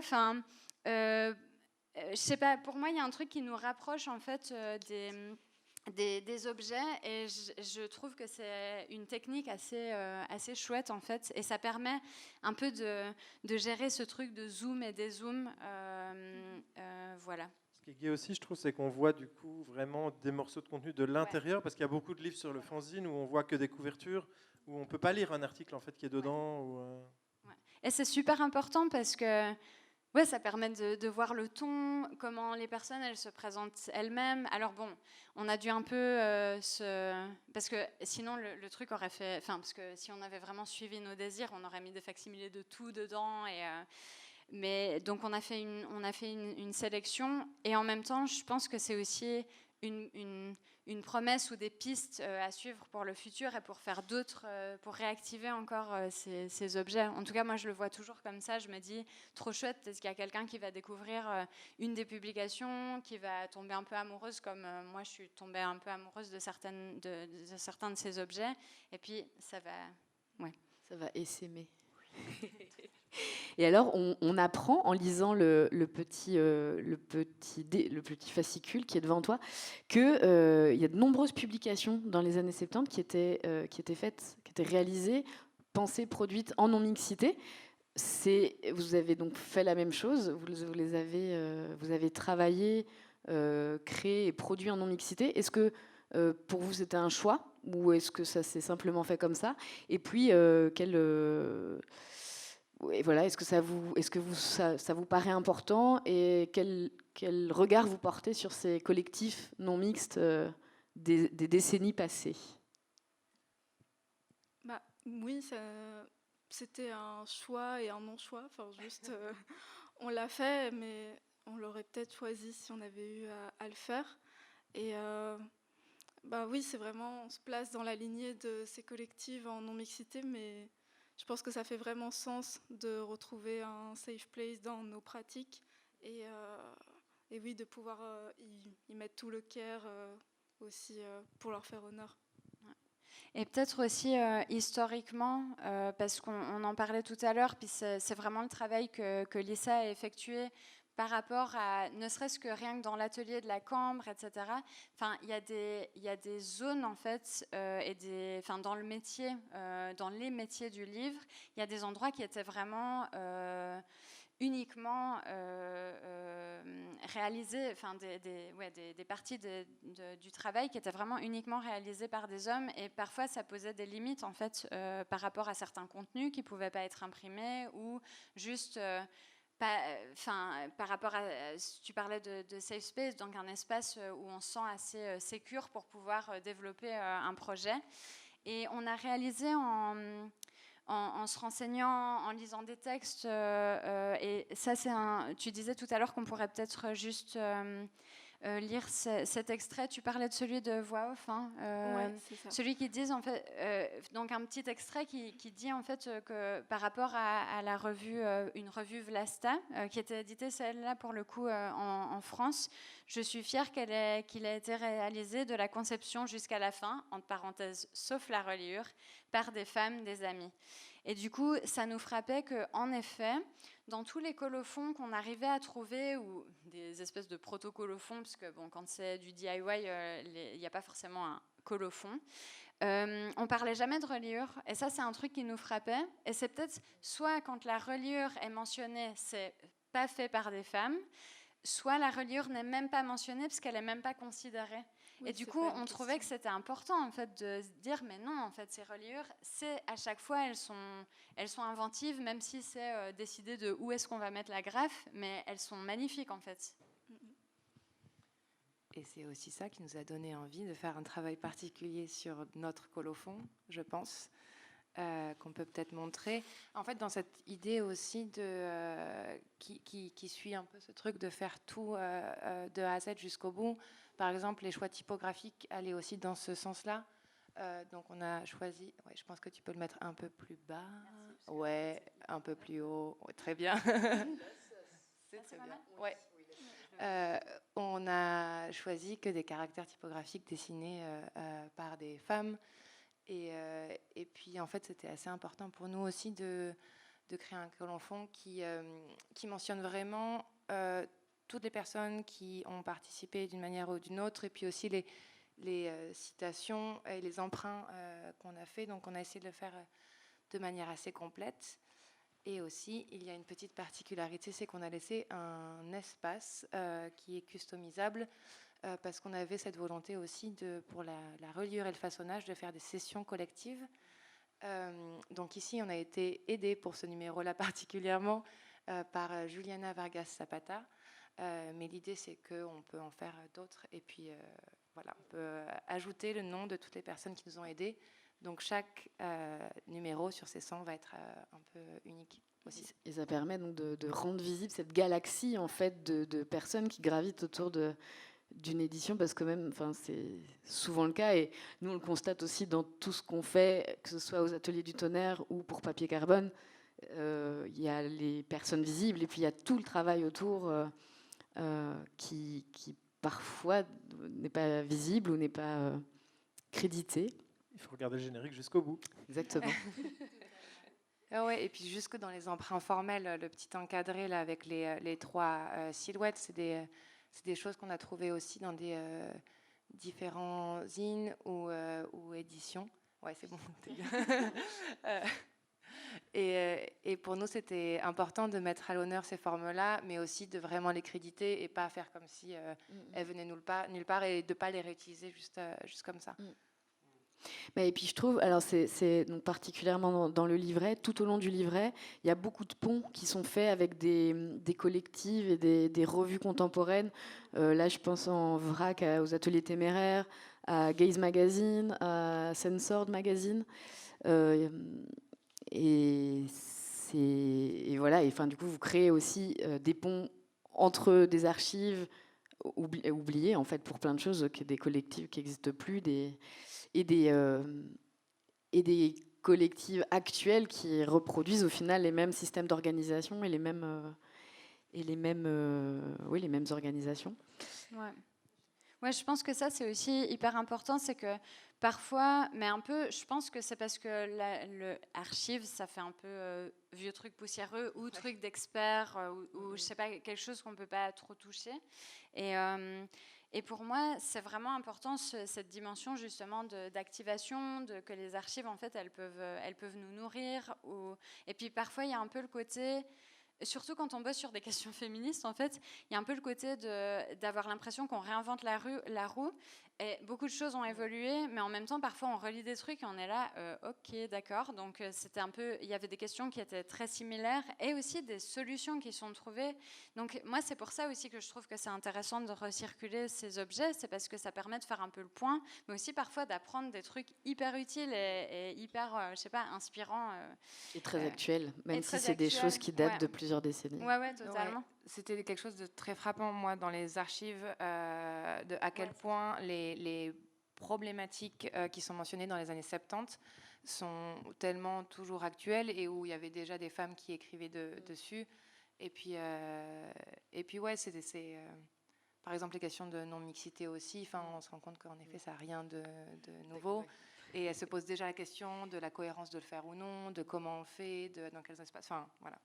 je sais pas, pour moi, il y a un truc qui nous rapproche en fait des objets, et je trouve que c'est une technique assez chouette en fait, et ça permet un peu de gérer ce truc de zoom et dézoom, voilà. Ce qui est gai aussi, je trouve, c'est qu'on voit du coup vraiment des morceaux de contenu de l'intérieur, parce qu'il y a beaucoup de livres sur le fanzine où on voit que des couvertures, où on peut pas lire un article en fait qui est dedans. Ouais. Et c'est super important parce que Ouais, ça permet de voir le ton, comment les personnes elles se présentent elles-mêmes. Alors bon, on a dû un peu parce que sinon le truc aurait fait, enfin parce que si on avait vraiment suivi nos désirs, on aurait mis des facsimilés de tout dedans mais donc on a fait une sélection et en même temps, je pense que c'est aussi une promesse ou des pistes à suivre pour le futur et pour faire d'autres, pour réactiver encore ces objets. En tout cas, moi, je le vois toujours comme ça. Je me dis, trop chouette, est-ce qu'il y a quelqu'un qui va découvrir une des publications, qui va tomber un peu amoureuse, comme moi, je suis tombée un peu amoureuse de certains de ces objets. Et puis, ça va essaimer. Et alors, on apprend en lisant le petit fascicule qui est devant toi qu'il y a de nombreuses publications dans les années 70 qui étaient faites, qui étaient réalisées, pensées, produites en non-mixité. Vous avez donc fait la même chose, vous avez travaillé, créé et produit en non-mixité. Est-ce que pour vous c'était un choix ou est-ce que ça s'est simplement fait comme ça? Et puis, et voilà, est-ce que ça vous paraît important et quel regard vous portez sur ces collectifs non mixtes des décennies passées? Oui, c'était un choix et un non-choix. Enfin, juste, on l'a fait, mais on l'aurait peut-être choisi si on avait eu à le faire. Et oui, c'est vraiment, on se place dans la lignée de ces collectifs en non-mixité, mais je pense que ça fait vraiment sens de retrouver un safe place dans nos pratiques et oui, de pouvoir y mettre tout le care aussi pour leur faire honneur. Et peut-être aussi historiquement, parce qu'on en parlait tout à l'heure, puis c'est vraiment le travail que Lisa a effectué par rapport à, ne serait-ce que rien que dans l'atelier de la Cambre, etc. Enfin, il y a des zones en fait, dans le métier, dans les métiers du livre, il y a des endroits qui étaient vraiment uniquement réalisés, enfin des parties du travail qui étaient vraiment uniquement réalisées par des hommes, et parfois ça posait des limites en fait par rapport à certains contenus qui pouvaient pas être imprimés ou juste par rapport à, tu parlais de safe space, donc un espace où on se sent assez sécure pour pouvoir développer un projet. Et on a réalisé en se renseignant, en lisant des textes, et ça tu disais tout à l'heure qu'on pourrait peut-être juste lire cet extrait. Tu parlais de celui de voix off, hein, c'est ça. celui qui dit en fait, donc un petit extrait qui dit en fait que par rapport à la revue, une revue Vlasta, qui était éditée celle-là pour le coup en France. Je suis fière qu'il ait été réalisé de la conception jusqu'à la fin, entre parenthèses, sauf la reliure, par des femmes, des amis. Et du coup, ça nous frappait qu'en effet, dans tous les colophons qu'on arrivait à trouver, ou des espèces de proto-colophons, parce que bon, quand c'est du DIY, il n'y a pas forcément un colophon, on parlait jamais de reliure. Et ça, c'est un truc qui nous frappait. Et c'est peut-être soit quand la reliure est mentionnée, c'est pas fait par des femmes, soit la reliure n'est même pas mentionnée parce qu'elle n'est même pas considérée. Oui, et du coup, on trouvait que c'était important en fait, de se dire mais non, en fait, ces reliures, c'est à chaque fois, elles sont inventives, même si c'est décidé de où est-ce qu'on va mettre la greffe, mais elles sont magnifiques en fait. Et c'est aussi ça qui nous a donné envie de faire un travail particulier sur notre colophon, je pense, qu'on peut peut-être montrer. En fait, dans cette idée aussi qui suit un peu ce truc de faire tout de A à Z jusqu'au bout. Par exemple, les choix typographiques allaient aussi dans ce sens-là. Donc, on a choisi... Ouais, je pense que tu peux le mettre un peu plus bas. Merci, ouais, un peu plus haut. Ouais, très bien. C'est très bien. Ouais. On a choisi que des caractères typographiques dessinés par des femmes. Et puis, en fait, c'était assez important pour nous aussi de créer un colophon qui mentionne vraiment toutes les personnes qui ont participé d'une manière ou d'une autre, et puis aussi les citations et les emprunts qu'on a fait. Donc, on a essayé de le faire de manière assez complète. Et aussi, il y a une petite particularité, c'est qu'on a laissé un espace qui est customisable parce qu'on avait cette volonté aussi, pour la reliure et le façonnage, de faire des sessions collectives. Donc ici, on a été aidés pour ce numéro-là particulièrement par Juliana Vargas Zapata. Mais l'idée, c'est qu'on peut en faire d'autres. Et puis, voilà, on peut ajouter le nom de toutes les personnes qui nous ont aidés. Donc, chaque numéro sur ces 100 va être un peu unique aussi. Et ça permet donc de rendre visible cette galaxie en fait, de personnes qui gravitent autour d'une édition, parce que même, c'est souvent le cas, et nous on le constate aussi dans tout ce qu'on fait, que ce soit aux Ateliers du Tonnerre ou pour Papier Carbone. Il y a les personnes visibles et puis il y a tout le travail autour qui parfois n'est pas visible ou n'est pas crédité. Il faut regarder le générique jusqu'au bout. Exactement. Ouais, et puis jusque dans les emprunts formels, le petit encadré là, avec les 3 silhouettes, c'est des choses qu'on a trouvées aussi dans des différents zines ou éditions. Ouais, c'est bon. Et pour nous, c'était important de mettre à l'honneur ces formes-là, mais aussi de vraiment les créditer et pas faire comme si elles venaient nulle part et de ne pas les réutiliser juste comme ça. Et puis je trouve, alors c'est donc particulièrement dans le livret, tout au long du livret, il y a beaucoup de ponts qui sont faits avec des collectifs et des revues contemporaines. Là, je pense en vrac aux Ateliers Téméraires, à Gaze Magazine, à Censored Magazine. Et voilà, et du coup, vous créez aussi des ponts entre des archives oubliées, en fait, pour plein de choses, des collectifs qui n'existent plus, et des collectifs actuels qui reproduisent au final les mêmes systèmes d'organisation et les mêmes organisations. Ouais, je pense que ça, c'est aussi hyper important. C'est que parfois, mais un peu, je pense que c'est parce que le archive, ça fait un peu vieux truc poussiéreux ou truc d'expert ou je sais pas, quelque chose qu'on peut pas trop toucher. Et pour moi, c'est vraiment important cette dimension justement d'activation, que les archives, en fait, elles peuvent nous nourrir. Et puis parfois, il y a un peu le côté... Surtout quand on bosse sur des questions féministes, en fait, il y a un peu le côté d'avoir l'impression qu'on réinvente la roue. Et beaucoup de choses ont évolué, mais en même temps, parfois, on relit des trucs et on est là, ok, d'accord. Donc, c'était un peu, il y avait des questions qui étaient très similaires et aussi des solutions qui sont trouvées. Donc, moi, c'est pour ça aussi que je trouve que c'est intéressant de recirculer ces objets. C'est parce que ça permet de faire un peu le point, mais aussi parfois d'apprendre des trucs hyper utiles et hyper, je sais pas, inspirants. Et très actuels, même si c'est des choses qui datent de plusieurs décennies. Ouais, totalement. Ouais. C'était quelque chose de très frappant, moi, dans les archives, à quel point les problématiques qui sont mentionnées dans les années 70 sont tellement toujours actuelles et où il y avait déjà des femmes qui écrivaient dessus. Et puis ouais, c'est par exemple, les questions de non-mixité aussi. On se rend compte qu'en effet, ça n'a rien de nouveau. Et elle se pose déjà la question de la cohérence de le faire ou non, de comment on le fait, dans quels espaces. Voilà.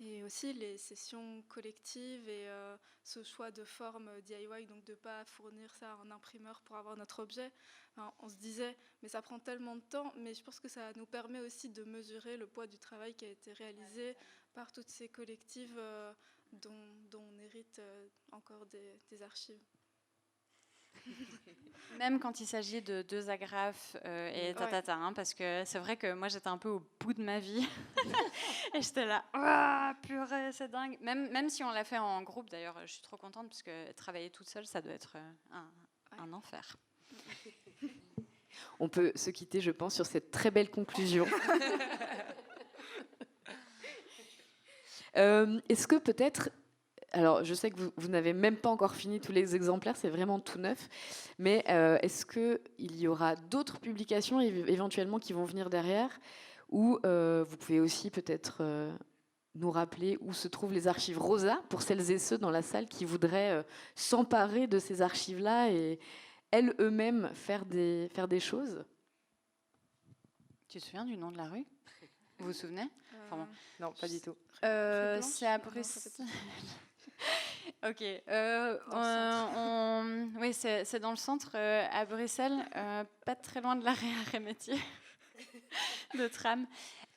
Et aussi les sessions collectives et ce choix de forme DIY, donc de ne pas fournir ça à un imprimeur pour avoir notre objet. On se disait, mais ça prend tellement de temps, mais je pense que ça nous permet aussi de mesurer le poids du travail qui a été réalisé par toutes ces collectives dont on hérite encore des archives. Même quand il s'agit de 2 agrafes et parce que c'est vrai que moi j'étais un peu au bout de ma vie et j'étais là, purée, c'est dingue. Même si on l'a fait en groupe, d'ailleurs, je suis trop contente parce que travailler toute seule, ça doit être un enfer. On peut se quitter, je pense, sur cette très belle conclusion. Est-ce que peut-être... Alors, je sais que vous n'avez même pas encore fini tous les exemplaires, c'est vraiment tout neuf. Mais est-ce qu'il y aura d'autres publications éventuellement qui vont venir derrière? Ou vous pouvez aussi peut-être nous rappeler où se trouvent les archives Rosa, pour celles et ceux dans la salle qui voudraient s'emparer de ces archives-là et elles-mêmes faire des choses? Tu te souviens du nom de la rue? Vous vous souvenez? Non, pas du tout. C'est à Bruxelles. Ok. Oui, c'est dans le centre, à Bruxelles, pas très loin de l'arrêt Métier de tram.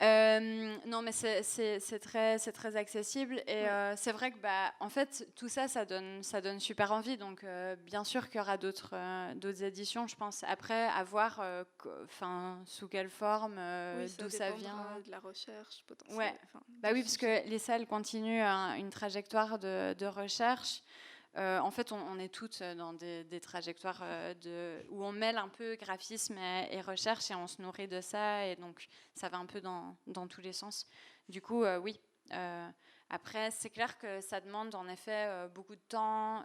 Non, mais c'est très accessible et c'est vrai que en fait tout ça, ça donne super envie. Donc bien sûr qu'il y aura d'autres éditions, je pense. Après, à voir, sous quelle forme, d'où ça vient. De la recherche potentielle. Ouais. Oui, parce que les salles continuent une trajectoire de recherche. En fait, on est toutes dans des trajectoires où on mêle un peu graphisme et recherche et on se nourrit de ça. Et donc, ça va un peu dans tous les sens. Du coup, oui. Après, c'est clair que ça demande en effet beaucoup de temps.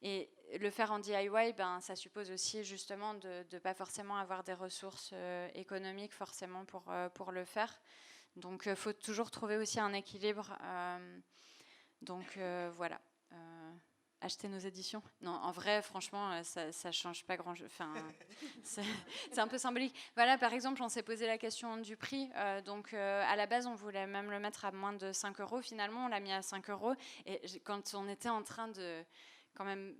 Et le faire en DIY, ça suppose aussi justement de ne pas forcément avoir des ressources économiques forcément pour le faire. Donc, il faut toujours trouver aussi un équilibre. Donc, voilà. Acheter nos éditions. Non, en vrai, franchement, ça change pas grand-chose. Enfin, c'est un peu symbolique. Voilà, par exemple, on s'est posé la question du prix. Donc, à la base, on voulait même le mettre à moins de 5 €. Finalement, on l'a mis à 5 €. Et quand on était en train de... quand même,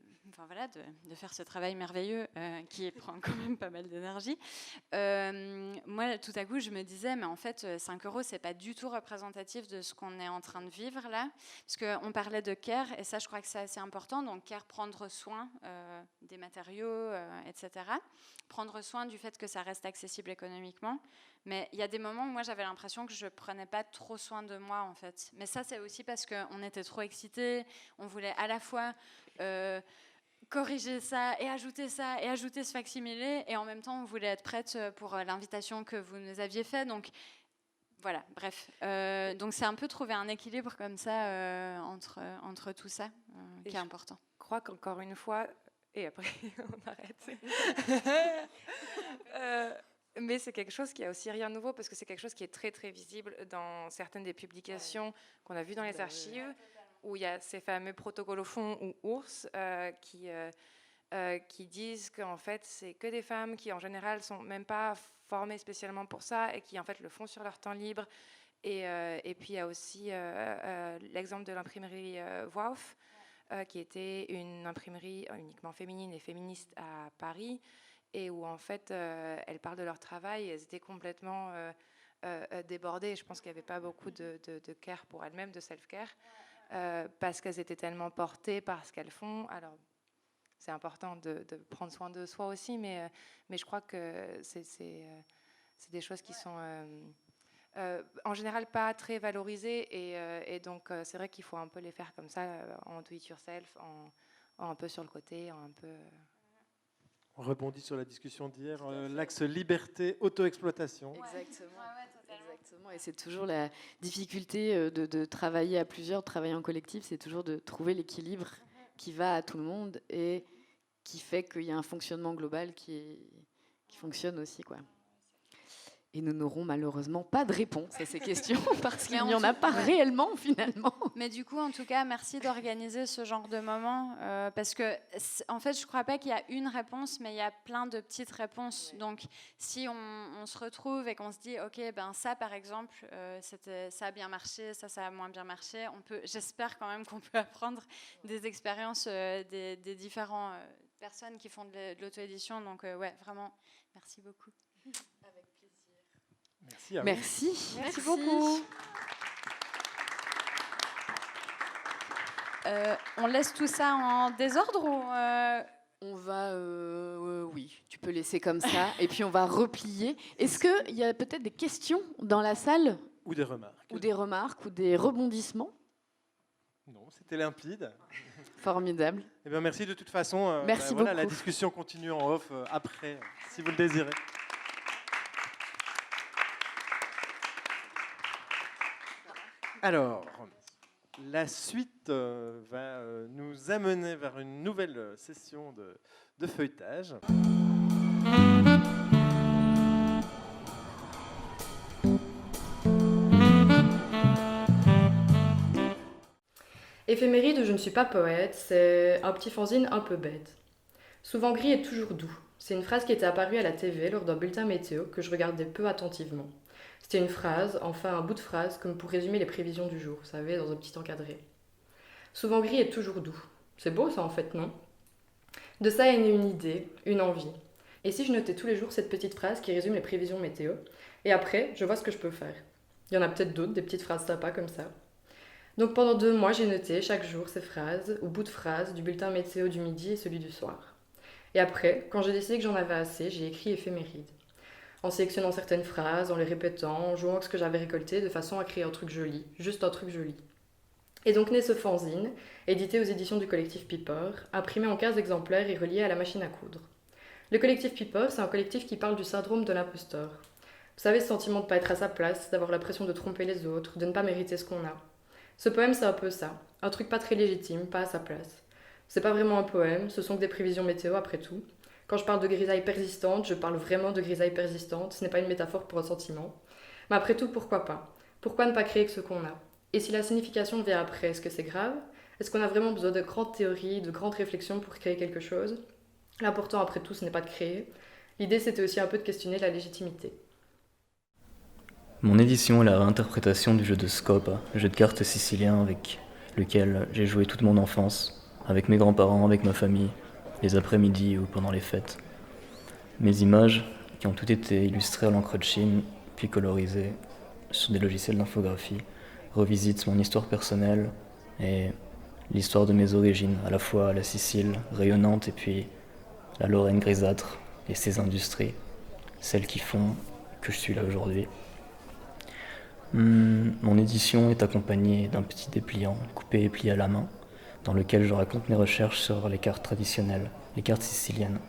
de faire ce travail merveilleux qui prend quand même pas mal d'énergie. Moi, tout à coup, je me disais, mais en fait, 5 €, c'est pas du tout représentatif de ce qu'on est en train de vivre là. Parce qu'on parlait de care, et ça, je crois que c'est assez important. Donc, care, prendre soin des matériaux, etc. Prendre soin du fait que ça reste accessible économiquement. Mais il y a des moments où moi, j'avais l'impression que je prenais pas trop soin de moi, en fait. Mais ça, c'est aussi parce qu'on était trop excités. On voulait à la fois... corriger ça et ajouter ce facsimilé, et en même temps on voulait être prête pour l'invitation que vous nous aviez faite. Donc voilà, bref, donc c'est un peu trouver un équilibre comme ça entre tout ça qui est important. Je crois qu'encore une fois, et après on arrête, mais c'est quelque chose qui a aussi rien de nouveau, parce que c'est quelque chose qui est très très visible dans certaines des publications qu'on a vues dans les archives, où il y a ces fameux protocoles au fond ou ours qui disent qu'en fait c'est que des femmes qui en général sont même pas formées spécialement pour ça et qui en fait le font sur leur temps libre. Et puis il y a aussi l'exemple de l'imprimerie Wouf, qui était une imprimerie uniquement féminine et féministe à Paris, et où en fait elles parlent de leur travail et elles étaient complètement débordées. Je pense qu'il n'y avait pas beaucoup de care pour elles-mêmes, de self-care. Parce qu'elles étaient tellement portées par ce qu'elles font. Alors, c'est important de prendre soin de soi aussi, mais je crois que c'est des choses qui sont en général pas très valorisées, et donc c'est vrai qu'il faut un peu les faire comme ça, en do it yourself, en un peu sur le côté, en un peu... On rebondit sur la discussion d'hier, l'axe liberté, auto-exploitation. Exactement. Exactement. Et c'est toujours la difficulté de travailler à plusieurs, de travailler en collectif, c'est toujours de trouver l'équilibre qui va à tout le monde et qui fait qu'il y a un fonctionnement global qui fonctionne aussi, quoi. Et nous n'aurons malheureusement pas de réponse à ces questions parce qu'il n'y en a pas réellement finalement. Mais du coup, en tout cas, merci d'organiser ce genre de moment parce que, en fait, je ne crois pas qu'il y a une réponse, mais il y a plein de petites réponses. Ouais. Donc, si on se retrouve et qu'on se dit, ok, ça, par exemple, ça a bien marché, ça a moins bien marché, j'espère quand même qu'on peut apprendre des expériences des différentes personnes qui font de l'auto-édition. Donc, ouais, vraiment, merci beaucoup. Merci à vous. Merci beaucoup. On laisse tout ça en désordre ou On va, oui, tu peux laisser comme ça, et puis on va replier. Est-ce qu'il y a peut-être des questions dans la salle ? Ou des remarques. Ou des remarques, ou des rebondissements ? Non, c'était limpide. Formidable. Eh bien, merci de toute façon. Merci beaucoup. La discussion continue en off après, si vous le désirez. Alors, la suite va nous amener vers une nouvelle session de feuilletage. Éphéméride, je ne suis pas poète, c'est un petit fanzine un peu bête. Souvent gris et toujours doux. C'est une phrase qui était apparue à la TV lors d'un bulletin météo que je regardais peu attentivement. C'était une phrase, enfin un bout de phrase, comme pour résumer les prévisions du jour, vous savez, dans un petit encadré. Souvent gris et toujours doux. C'est beau ça en fait, non ? De ça est née une idée, une envie. Et si je notais tous les jours cette petite phrase qui résume les prévisions météo, Et après, je vois ce que je peux faire. Il y en a peut-être d'autres, des petites phrases sympas comme ça. Donc pendant 2 mois, j'ai noté chaque jour ces phrases, ou bouts de phrases, du bulletin météo du midi et celui du soir. Et après, quand j'ai décidé que j'en avais assez, j'ai écrit éphéméride. En sélectionnant certaines phrases, en les répétant, en jouant avec ce que j'avais récolté, de façon à créer un truc joli, juste un truc joli. Et donc naît ce fanzine, édité aux éditions du collectif Piper, imprimé en 15 exemplaires et relié à la machine à coudre. Le collectif Piper, c'est un collectif qui parle du syndrome de l'imposteur. Vous savez, ce sentiment de ne pas être à sa place, d'avoir l'impression de tromper les autres, de ne pas mériter ce qu'on a. Ce poème, c'est un peu ça. Un truc pas très légitime, pas à sa place. C'est pas vraiment un poème, ce sont que des prévisions météo après tout. Quand je parle de grisaille persistante, je parle vraiment de grisaille persistante, ce n'est pas une métaphore pour un sentiment. Mais après tout, pourquoi pas? Pourquoi ne pas créer que ce qu'on a? Et si la signification vient après, est-ce que c'est grave? Est-ce qu'on a vraiment besoin de grandes théories, de grandes réflexions pour créer quelque chose? L'important après tout, ce n'est pas de créer. L'idée, c'était aussi un peu de questionner la légitimité. Mon édition est la réinterprétation du jeu de Scopa, le jeu de cartes sicilien avec lequel j'ai joué toute mon enfance, avec mes grands-parents, avec ma famille, les après-midi ou pendant les fêtes. Mes images, qui ont toutes été illustrées à l'encre de Chine, puis colorisées sur des logiciels d'infographie, revisitent mon histoire personnelle et l'histoire de mes origines, à la fois la Sicile rayonnante et puis la Lorraine grisâtre et ses industries, celles qui font que je suis là aujourd'hui. Mon édition est accompagnée d'un petit dépliant coupé et plié à la main, dans lequel je raconte mes recherches sur les cartes traditionnelles, les cartes siciliennes,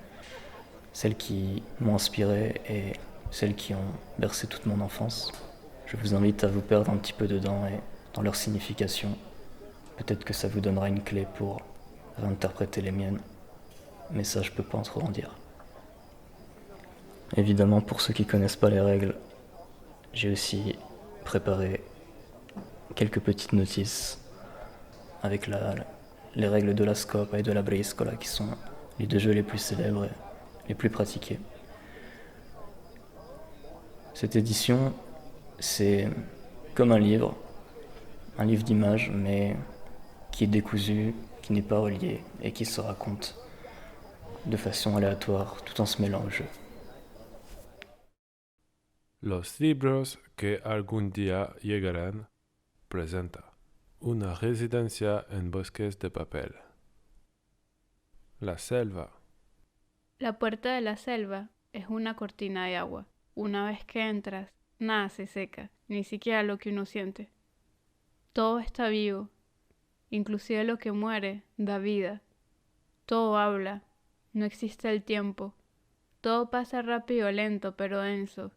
celles qui m'ont inspiré et celles qui ont bercé toute mon enfance. Je vous invite à vous perdre un petit peu dedans et dans leur signification. Peut-être que ça vous donnera une clé pour réinterpréter les miennes, mais ça je peux pas trop en dire. Évidemment, pour ceux qui connaissent pas les règles, j'ai aussi préparé quelques petites notices avec les règles de la Scopa et de la Briscola, qui sont les 2 jeux les plus célèbres et les plus pratiqués. Cette édition, c'est comme un livre d'images, mais qui est décousu, qui n'est pas relié et qui se raconte de façon aléatoire tout en se mêlant au jeu. Los libros que algún día llegarán presenta una residencia en bosques de papel. La selva. La puerta de la selva es una cortina de agua. Una vez que entras, nada se seca, ni siquiera lo que uno siente. Todo está vivo, inclusive lo que muere da vida. Todo habla, no existe el tiempo. Todo pasa rápido, lento, pero denso.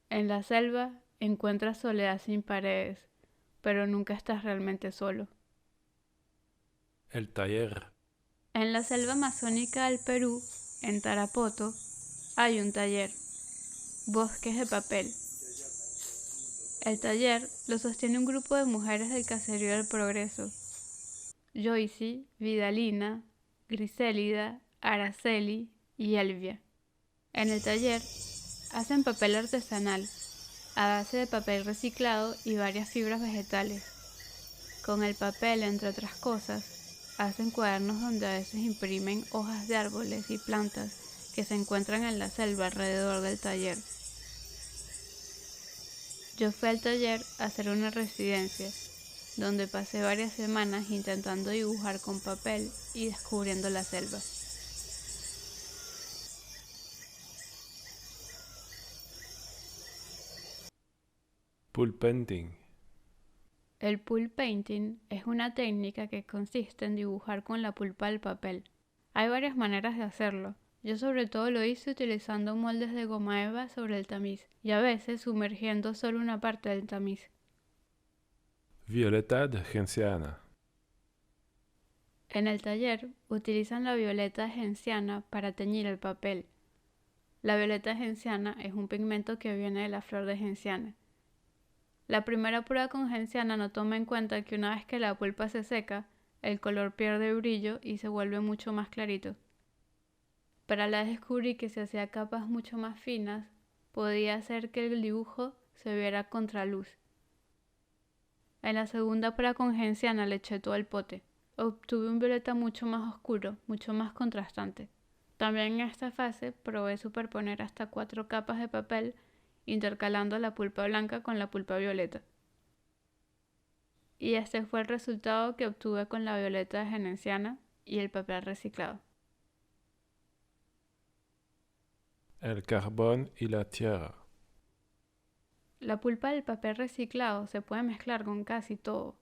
En la selva encuentras soledad sin paredes, pero nunca estás realmente solo. El taller. En la selva amazónica del Perú, en Tarapoto, hay un taller, Bosques de Papel. El taller lo sostiene un grupo de mujeres del caserío del Progreso: Joyce, Vidalina, Grisélida, Araceli y Elvia. En el taller hacen papel artesanal, a base de papel reciclado y varias fibras vegetales. Con el papel, entre otras cosas, hacen cuadernos donde a veces imprimen hojas de árboles y plantas que se encuentran en la selva alrededor del taller. Yo fui al taller a hacer una residencia, donde pasé varias semanas intentando dibujar con papel y descubriendo la selva. Pulp painting. El pulp painting es una técnica que consiste en dibujar con la pulpa del papel. Hay varias maneras de hacerlo. Yo sobre todo lo hice utilizando moldes de goma eva sobre el tamiz y a veces sumergiendo solo una parte del tamiz. Violeta de genciana. En el taller utilizan la violeta genciana para teñir el papel. La violeta genciana es un pigmento que viene de la flor de genciana. La primera prueba con genciana no toma en cuenta que una vez que la pulpa se seca, el color pierde brillo y se vuelve mucho más clarito. Pero al descubrí que si hacía capas mucho más finas, podía hacer que el dibujo se viera a contraluz. En la segunda prueba con genciana le eché todo el pote. Obtuve un violeta mucho más oscuro, mucho más contrastante. También en esta fase probé superponer hasta 4 capas de papel intercalando la pulpa blanca con la pulpa violeta. Y este fue el resultado que obtuve con la violeta genenciana y el papel reciclado. El carbón y la tierra. La pulpa del papel reciclado se puede mezclar con casi todo.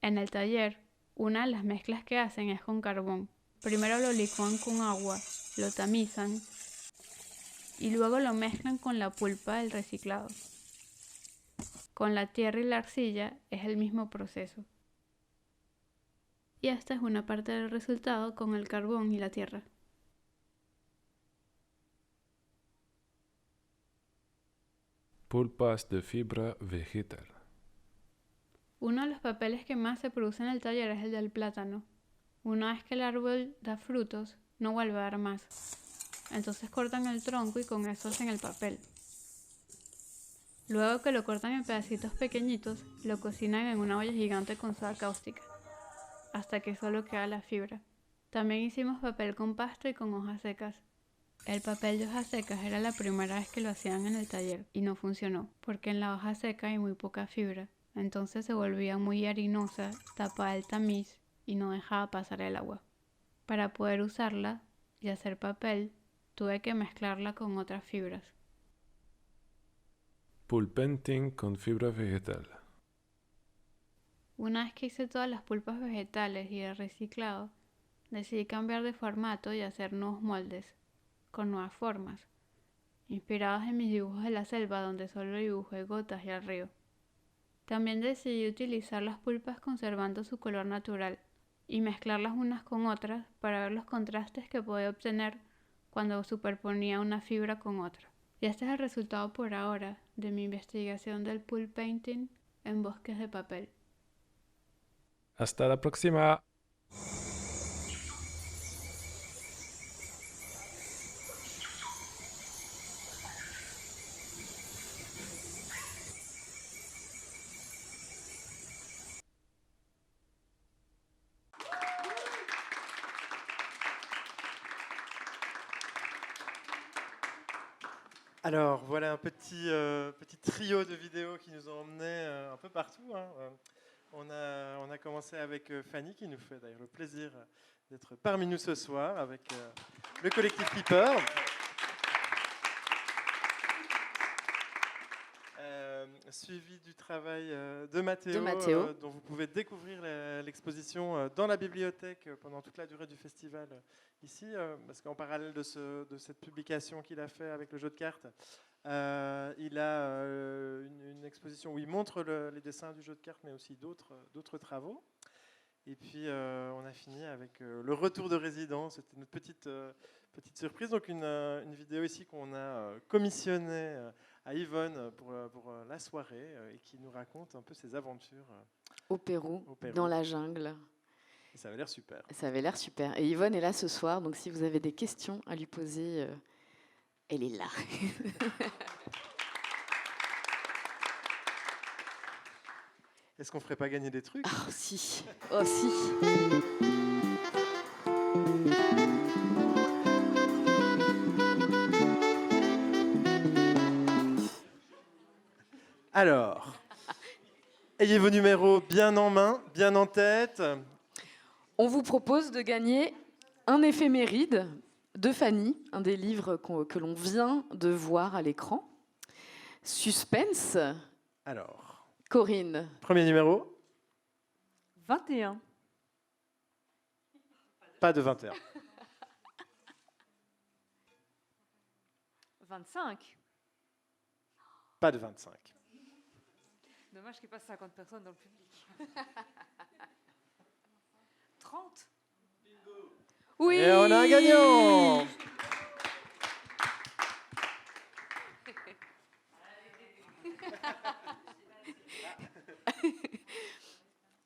En el taller, una de las mezclas que hacen es con carbón. Primero lo licúan con agua, lo tamizan y luego lo mezclan con la pulpa del reciclado. Con la tierra y la arcilla es el mismo proceso. Y esta es una parte del resultado con el carbón y la tierra. Pulpas de fibra vegetal. Uno de los papeles que más se produce en el taller es el del plátano. Una vez que el árbol da frutos, no vuelve a dar más. Entonces cortan el tronco y con eso hacen el papel. Luego que lo cortan en pedacitos pequeñitos, lo cocinan en una olla gigante con soda cáustica, hasta que solo queda la fibra. También hicimos papel con pasto y con hojas secas. El papel de hojas secas era la primera vez que lo hacían en el taller y no funcionó, porque en la hoja seca hay muy poca fibra. Entonces se volvía muy harinosa, tapaba el tamiz y no dejaba pasar el agua. Para poder usarla y hacer papel, tuve que mezclarla con otras fibras. Pulpenting con fibra vegetal. Una vez que hice todas las pulpas vegetales y el reciclado, decidí cambiar de formato y hacer nuevos moldes, con nuevas formas, inspirados en mis dibujos de la selva donde solo dibujé gotas y el río. También decidí utilizar las pulpas conservando su color natural y mezclarlas unas con otras para ver los contrastes que podía obtener cuando superponía una fibra con otra. Y este es el resultado por ahora de mi investigación del pulp painting en bosques de papel. Hasta la próxima. Alors, voilà un petit trio de vidéos qui nous ont emmenés un peu partout. Hein. On a commencé avec Fanny, qui nous fait d'ailleurs le plaisir d'être parmi nous ce soir, avec le collectif Piper. Suivi du travail de Mathéo, dont vous pouvez découvrir l'exposition dans la bibliothèque pendant toute la durée du festival ici, parce qu'en parallèle de cette publication qu'il a fait avec le jeu de cartes, il a une exposition où il montre les dessins du jeu de cartes, mais aussi d'autres travaux. Et puis on a fini avec le retour de résidence. C'était notre petite surprise. Donc une vidéo ici qu'on a commissionnée à Yvonne pour la soirée et qui nous raconte un peu ses aventures au Pérou, dans la jungle. Et ça avait l'air super. Ça avait l'air super. Et Yvonne est là ce soir, donc si vous avez des questions à lui poser, elle est là. Est-ce qu'on ferait pas gagner des trucs? Oh si, oh si. Alors, ayez vos numéros bien en main, bien en tête. On vous propose de gagner un éphéméride de Fanny, un des livres que l'on vient de voir à l'écran. Suspense. Alors, Corinne. Premier numéro. 21. Pas de 21. 25. Pas de 25. Dommage qu'il n'y ait pas 50 personnes dans le public. 30. Oui. Et on a un gagnant.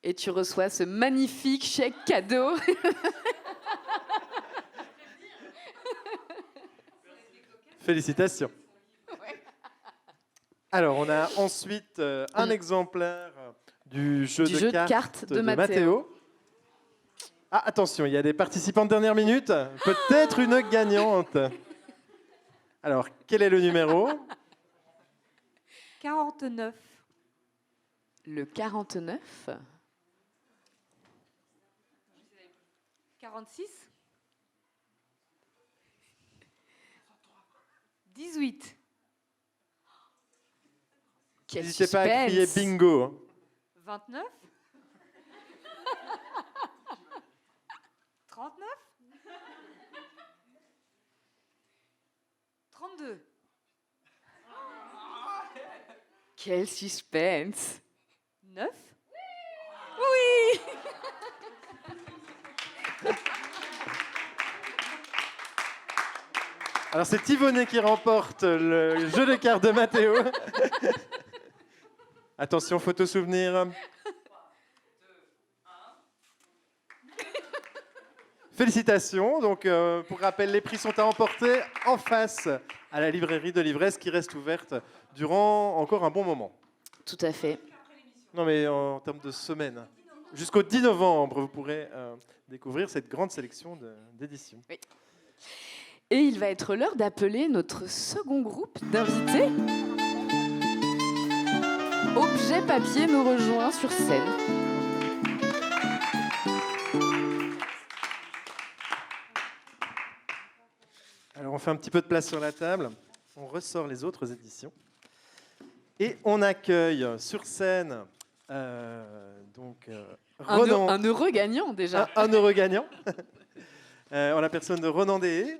Et tu reçois ce magnifique chèque cadeau. Félicitations. Alors, on a ensuite un exemplaire du jeu de cartes de Mathéo. Ah, attention, il y a des participants de dernière minute. Peut-être une gagnante. Alors, quel est le numéro? 49. Le 49. 46. 18. Quel N'hésitez pas à crier suspense. bingo. Hein. 29. 39. 32. Quel suspense. 9. Oui. Alors c'est Yvonne qui remporte le jeu de cartes de Mathéo. Attention, photo souvenir. Félicitations. Donc, pour rappel, les prix sont à emporter en face à la librairie de l'Ivresse qui reste ouverte durant encore un bon moment. Tout à fait. Non, mais en termes de semaine. Jusqu'au 10 novembre, vous pourrez découvrir cette grande sélection d'éditions. Oui. Et il va être l'heure d'appeler notre second groupe d'invités. Objet Papier nous rejoint sur scène. Alors on fait un petit peu de place sur la table, on ressort les autres éditions et on accueille sur scène Ronan. Un heureux gagnant déjà. Un heureux gagnant. En la personne de Ronan Deshaies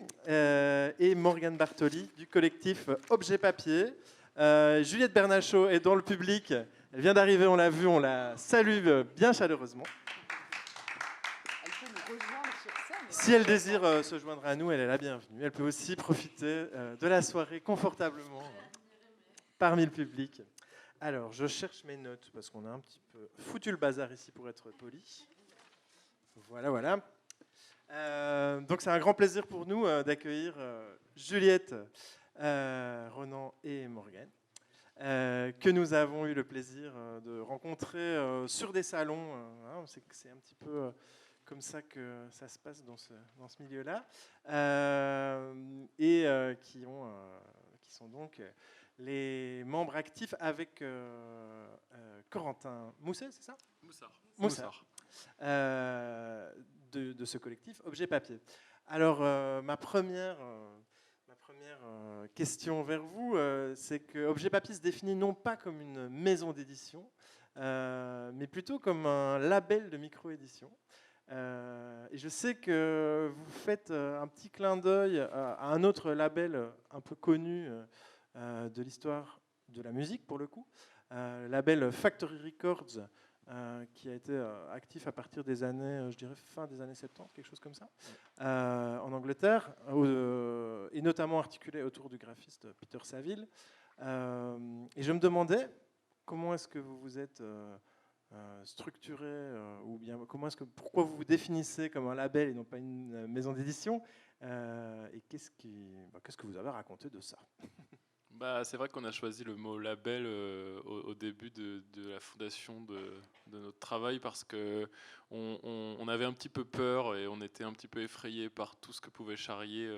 et Morgane Bartoli du collectif Objet Papier. Juliette Bernachot est dans le public. Elle vient d'arriver, on l'a vue, on la salue bien chaleureusement. Elle peut nous rejoindre sur scène. Si elle désire se joindre à nous, elle est la bienvenue. Elle peut aussi profiter de la soirée confortablement parmi le public. Alors, je cherche mes notes parce qu'on a un petit peu foutu le bazar ici pour être poli. Voilà, voilà. Donc c'est un grand plaisir pour nous d'accueillir Juliette, Ronan et Morgane, que nous avons eu le plaisir de rencontrer sur des salons. C'est un petit peu comme ça que ça se passe dans ce milieu-là, et qui sont donc les membres actifs avec Corentin Mousset, c'est ça ? Moussard. De ce collectif Objet Papier. Alors, ma première question vers vous, c'est que Objet Papier se définit non pas comme une maison d'édition, mais plutôt comme un label de micro-édition. Et je sais que vous faites un petit clin d'œil à un autre label un peu connu de l'histoire de la musique, pour le coup, le label Factory Records, qui a été actif à partir des années, je dirais fin des années 70, quelque chose comme ça, en Angleterre, et notamment articulé autour du graphiste Peter Saville. Et je me demandais comment est-ce que vous vous êtes structuré, ou bien pourquoi vous vous définissez comme un label et non pas une maison d'édition, et qu'est-ce que vous avez raconté de ça? C'est vrai qu'on a choisi le mot label au début de la fondation de notre travail parce que on avait un petit peu peur et on était un petit peu effrayé par tout ce que pouvait charrier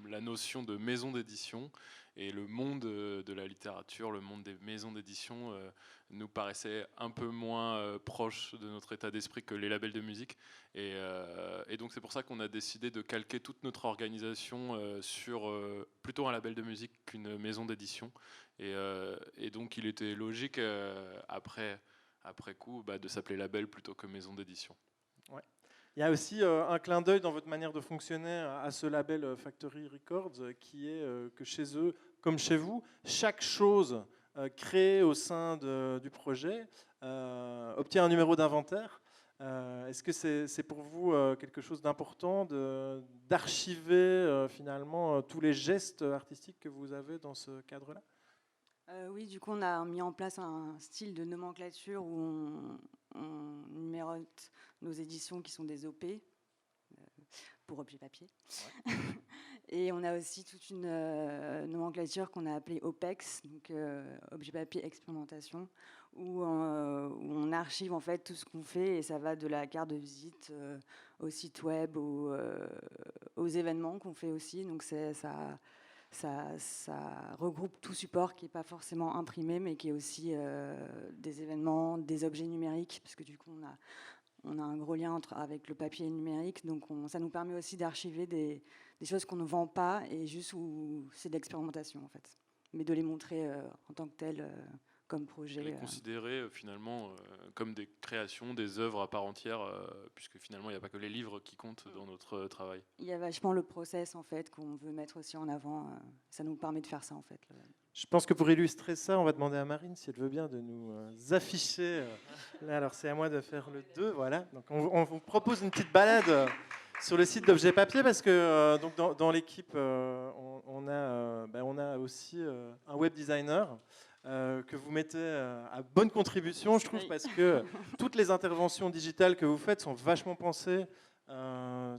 la notion de maison d'édition, et le monde de la littérature, le monde des maisons d'édition nous paraissait un peu moins proche de notre état d'esprit que les labels de musique, et donc c'est pour ça qu'on a décidé de calquer toute notre organisation sur plutôt un label de musique qu'une maison d'édition, et donc il était logique après coup de s'appeler label plutôt que maison d'édition. Ouais. Il y a aussi un clin d'œil dans votre manière de fonctionner à ce label Factory Records, qui est que chez eux, comme chez vous, chaque chose créée au sein du projet obtient un numéro d'inventaire. Est-ce que c'est pour vous quelque chose d'important d'archiver finalement tous les gestes artistiques que vous avez dans ce cadre-là ? Oui, du coup, on a mis en place un style de nomenclature où on numérote nos éditions qui sont des OP pour Objet Papier. Ouais. Et on a aussi toute une nomenclature qu'on a appelée OPEX, donc Objet Papier Expérimentation, où on archive en fait tout ce qu'on fait, et ça va de la carte de visite au site web, aux événements qu'on fait aussi. Donc ça ça regroupe tout support qui n'est pas forcément imprimé, mais qui est aussi des événements, des objets numériques, parce que du coup, on a un gros lien avec le papier et le numérique, donc ça nous permet aussi d'archiver des choses qu'on ne vend pas et juste où c'est de l'expérimentation en fait, mais de les montrer en tant que telles comme projet. Les considérer finalement comme des créations, des œuvres à part entière, puisque finalement il n'y a pas que les livres qui comptent dans notre travail. Il y a vachement le process en fait qu'on veut mettre aussi en avant. Ça nous permet de faire ça en fait. Je pense que pour illustrer ça, on va demander à Marine si elle veut bien de nous afficher. Là, alors c'est à moi de faire le 2, voilà. Donc on vous propose une petite balade sur le site d'Objet Papier parce que donc dans l'équipe, on a aussi un web designer que vous mettez à bonne contribution, je trouve, parce que toutes les interventions digitales que vous faites sont vachement pensées,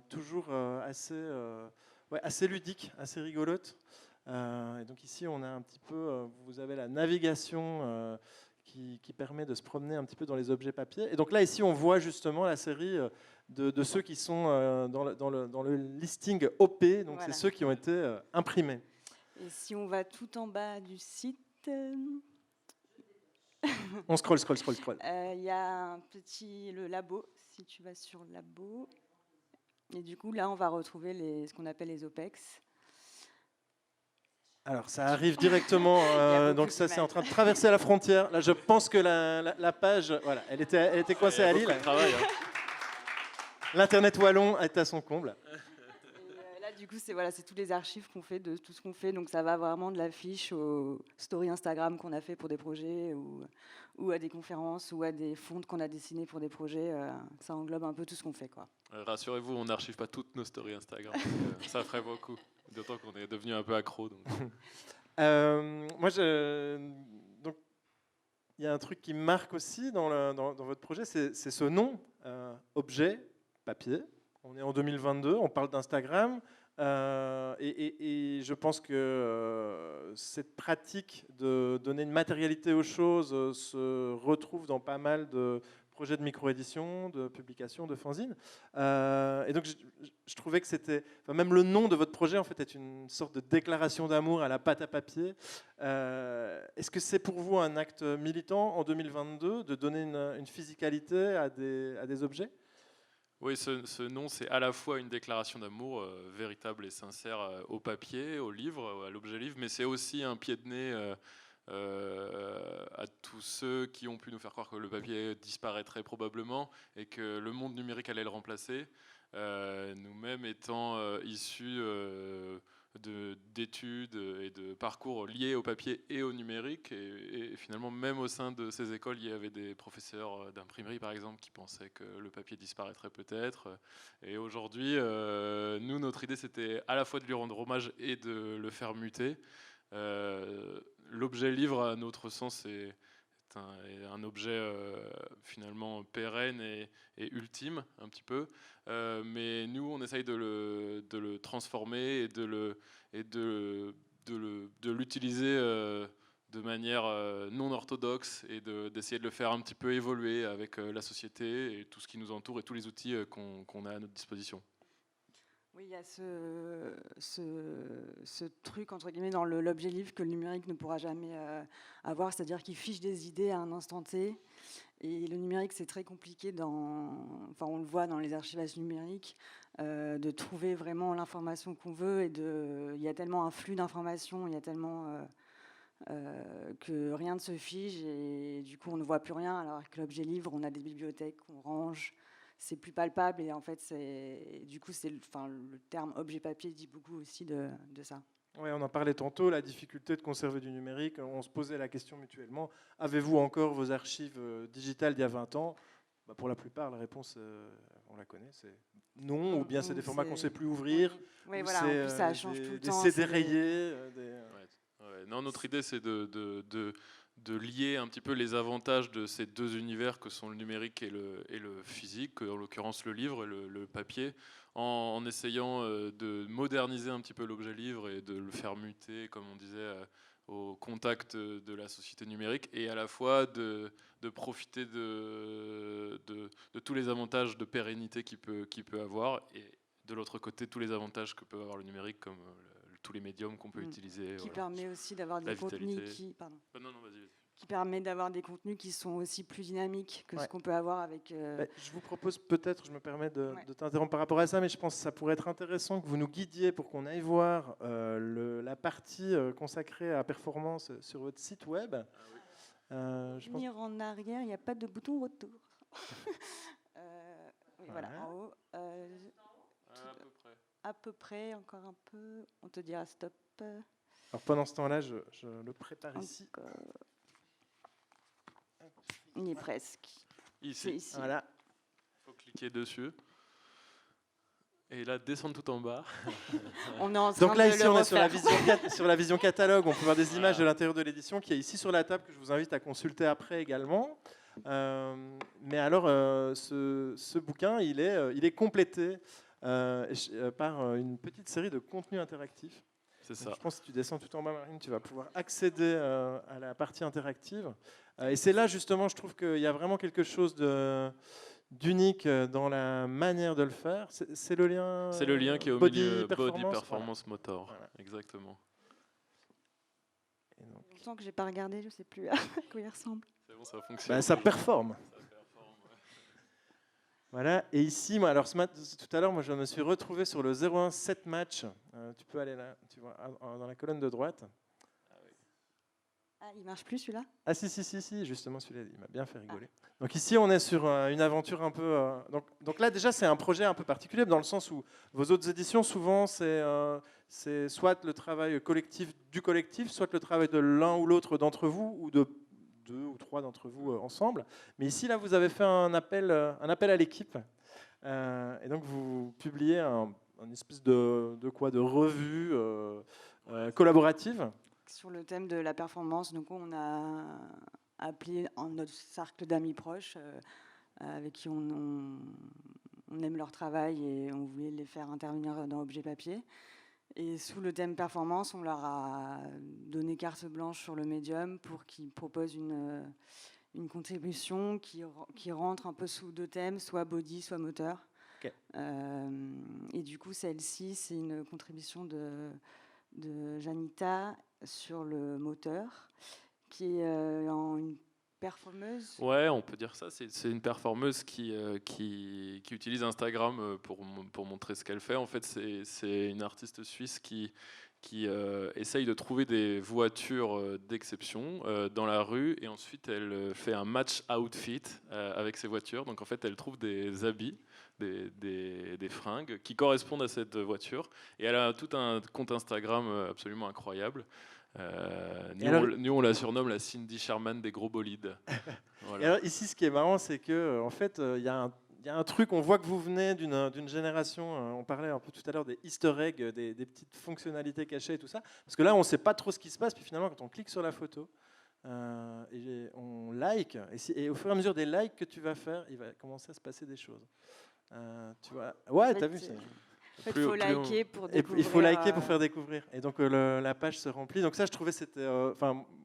toujours assez ludiques, assez rigolotes. Et donc ici, on a un petit peu, vous avez la navigation qui permet de se promener un petit peu dans les objets papier. Et donc là, ici, on voit justement la série de ceux qui sont dans le listing OP, donc Voilà. c'est ceux qui ont été imprimés. Et si on va tout en bas du site, on scroll. Il y a le labo, si tu vas sur le labo. Et du coup, là, on va retrouver ce qu'on appelle les OPEX. Alors, ça arrive directement, donc ça, c'est en train de traverser la frontière. Là, je pense que la page, voilà, elle était coincée à Lille. L'Internet wallon est à son comble. Là, du coup, c'est tous les archives qu'on fait de tout ce qu'on fait. Donc, ça va vraiment de l'affiche aux stories Instagram qu'on a fait pour des projets ou à des conférences ou à des fonds qu'on a dessinés pour des projets. Ça englobe un peu tout ce qu'on fait, quoi. Rassurez-vous, on n'archive pas toutes nos stories Instagram. Ça ferait beaucoup. D'autant qu'on est devenu un peu accro. Donc. Donc, il y a un truc qui me marque aussi dans votre projet, c'est ce nom, objet, papier. On est en 2022, on parle d'Instagram. Et je pense que cette pratique de donner une matérialité aux choses se retrouve dans pas mal de projets de micro-édition, de publication, de fanzine. Et donc je trouvais que c'était... Enfin, même le nom de votre projet en fait, est une sorte de déclaration d'amour à la pâte à papier. Est-ce que c'est pour vous un acte militant en 2022 de donner une physicalité à des objets ? Oui, ce nom, c'est à la fois une déclaration d'amour véritable et sincère au papier, au livre, à l'objet livre, mais c'est aussi un pied de nez à tous ceux qui ont pu nous faire croire que le papier disparaîtrait probablement et que le monde numérique allait le remplacer. Nous-mêmes étant issus d'études et de parcours liés au papier et au numérique, et finalement même au sein de ces écoles, il y avait des professeurs d'imprimerie par exemple qui pensaient que le papier disparaîtrait peut-être. Et aujourd'hui, nous, notre idée, c'était à la fois de lui rendre hommage et de le faire muter. L'objet livre, à notre sens, est un objet finalement pérenne et ultime un petit peu, mais nous on essaye de le transformer et de l'utiliser de manière non orthodoxe et d'essayer de le faire un petit peu évoluer avec la société et tout ce qui nous entoure et tous les outils qu'on a à notre disposition. Oui, il y a ce truc, entre guillemets, dans l'objet livre que le numérique ne pourra jamais avoir, c'est-à-dire qu'il fiche des idées à un instant T. Et le numérique, c'est très compliqué, on le voit dans les archivages numériques, de trouver vraiment l'information qu'on veut. Il y a tellement un flux d'informations, il y a tellement que rien ne se fige et du coup, on ne voit plus rien, alors que l'objet livre, on a des bibliothèques qu'on range. C'est plus palpable et en fait, le terme objet papier dit beaucoup aussi de ça. Oui, on en parlait tantôt, la difficulté de conserver du numérique. On se posait la question mutuellement, avez-vous encore vos archives digitales d'il y a 20 ans ? Pour la plupart, la réponse, on la connaît, c'est non, ou bien c'est des formats qu'on ne sait plus ouvrir, oui, voilà, en plus, ça change tout le temps. Des CD rayés. Non, notre idée, c'est de lier un petit peu les avantages de ces deux univers que sont le numérique et le physique, en l'occurrence le livre et le papier, en essayant de moderniser un petit peu l'objet livre et de le faire muter, comme on disait, au contact de la société numérique, et à la fois de profiter de tous les avantages de pérennité qu'il peut avoir, et de l'autre côté tous les avantages que peut avoir le numérique, comme tous les médiums qu'on peut utiliser. Qui voilà. permet aussi d'avoir La des contenus vitalité. qui... Pardon. Non, vas-y. Qui permet d'avoir des contenus qui sont aussi plus dynamiques que ce qu'on peut avoir avec... Je vous propose peut-être, je me permets de t'interrompre par rapport à ça, mais je pense que ça pourrait être intéressant que vous nous guidiez pour qu'on aille voir la partie consacrée à la performance sur votre site web. Venir en arrière, il n'y a pas de bouton retour. Oui, voilà, en haut. À peu près, encore un peu. On te dira stop. Alors pendant ce temps-là, je le prépare ici. Il est presque. Ici. Voilà. Il faut cliquer dessus. Et là, descendre tout en bas. On est en train Donc là, de ici, le on est refaire. sur la vision catalogue. On peut voir des images de l'intérieur de l'édition qui est ici sur la table, que je vous invite à consulter après également. Mais alors, ce bouquin, il est complété par une petite série de contenus interactifs. C'est ça. Je pense que si tu descends tout en bas, Marine, tu vas pouvoir accéder à la partie interactive. Et c'est là, justement, je trouve qu'il y a vraiment quelque chose d'unique dans la manière de le faire. C'est le lien. C'est le lien qui est au milieu, Body Performance Motor. Voilà. Exactement. Longtemps que j'ai pas regardé, je sais plus à quoi il ressemble. C'est bon, ça fonctionne. Ça performe. Voilà, et ici, moi, alors tout à l'heure, moi, je me suis retrouvé sur le 01-7 match. Tu peux aller là, tu vois, dans la colonne de droite. Ah, il marche plus celui-là? Ah si, justement celui-là, il m'a bien fait rigoler. Donc ici, on est sur une aventure un peu... Donc là, déjà, c'est un projet un peu particulier, dans le sens où vos autres éditions, souvent, c'est soit le travail collectif du collectif, soit le travail de l'un ou l'autre d'entre vous, ou de 2 ou 3 d'entre vous ensemble. Mais ici, là, vous avez fait un appel à l'équipe. Et donc, vous publiez une espèce de revue collaborative. Sur le thème de la performance, donc on a appelé notre cercle d'amis proches avec qui on aime leur travail et on voulait les faire intervenir dans Objet Papier. Et sous le thème performance, on leur a donné carte blanche sur le médium pour qu'ils proposent une contribution qui rentre un peu sous 2 thèmes, soit body, soit moteur. Okay. Et du coup, celle-ci, c'est une contribution de Janita sur le moteur, qui est une performeuse. Ouais, on peut dire ça. C'est une performeuse qui utilise Instagram pour montrer ce qu'elle fait. En fait, c'est une artiste suisse qui essaye de trouver des voitures d'exception dans la rue, et ensuite elle fait un match outfit avec ces voitures. Donc en fait, elle trouve des habits, des fringues qui correspondent à cette voiture, et elle a tout un compte Instagram absolument incroyable. Nous, on la surnomme la Cindy Sherman des gros bolides. Voilà. Et alors ici, ce qui est marrant, c'est que en fait, il y a un truc. On voit que vous venez d'une génération. On parlait un peu tout à l'heure des Easter eggs, des petites fonctionnalités cachées et tout ça. Parce que là, on ne sait pas trop ce qui se passe. Puis finalement, quand on clique sur la photo et on like, et au fur et à mesure des likes que tu vas faire, il va commencer à se passer des choses. Tu vois. Ouais, t'as vu. En fait, il faut liker pour découvrir. Il faut liker pour faire découvrir. Et donc la page se remplit. Donc ça, je trouvais c'était,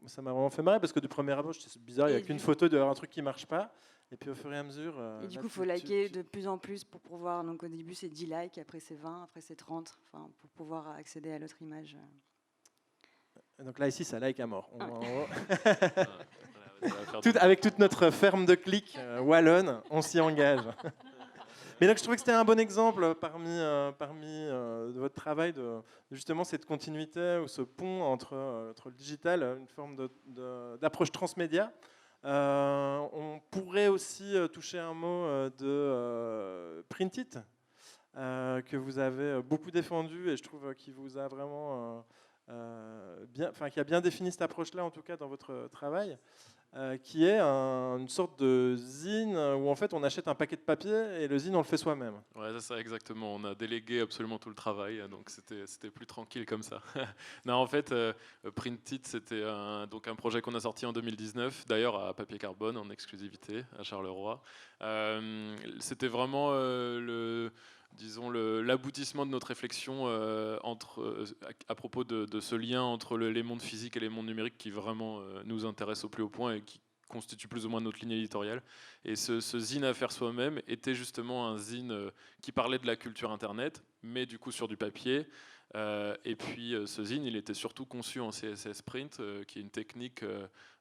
ça m'a vraiment fait marrer parce que du premier abord, c'est bizarre, il n'y a qu'une photo d'un truc qui marche pas. Et puis au fur et à mesure. Et du coup, il faut liker de plus en plus pour pouvoir. Donc au début, c'est 10 likes, après c'est 20, après c'est 30, pour pouvoir accéder à l'autre image. Et donc là, ici, ça like à mort. Avec toute notre ferme de clics wallonne, on s'y engage. Mais donc, je trouvais que c'était un bon exemple parmi de votre travail de justement cette continuité ou ce pont entre le digital, une forme d'approche transmédia. On pourrait aussi toucher un mot de Print It, que vous avez beaucoup défendu, et je trouve qu'il vous a vraiment qui a bien défini cette approche-là, en tout cas dans votre travail. Qui est une sorte de zine où en fait on achète un paquet de papier et le zine on le fait soi-même. Ouais, c'est ça exactement. On a délégué absolument tout le travail, donc c'était plus tranquille comme ça. Non, en fait, Print It, c'était un projet qu'on a sorti en 2019, d'ailleurs à Papier Carbone en exclusivité à Charleroi. C'était vraiment l'aboutissement de notre réflexion à propos de ce lien entre les mondes physiques et les mondes numériques qui vraiment nous intéresse au plus haut point et qui constitue plus ou moins notre ligne éditoriale. Et ce zine à faire soi-même était justement un zine qui parlait de la culture Internet, mais du coup sur du papier. Et puis ce zine, il était surtout conçu en CSS Print, qui est une technique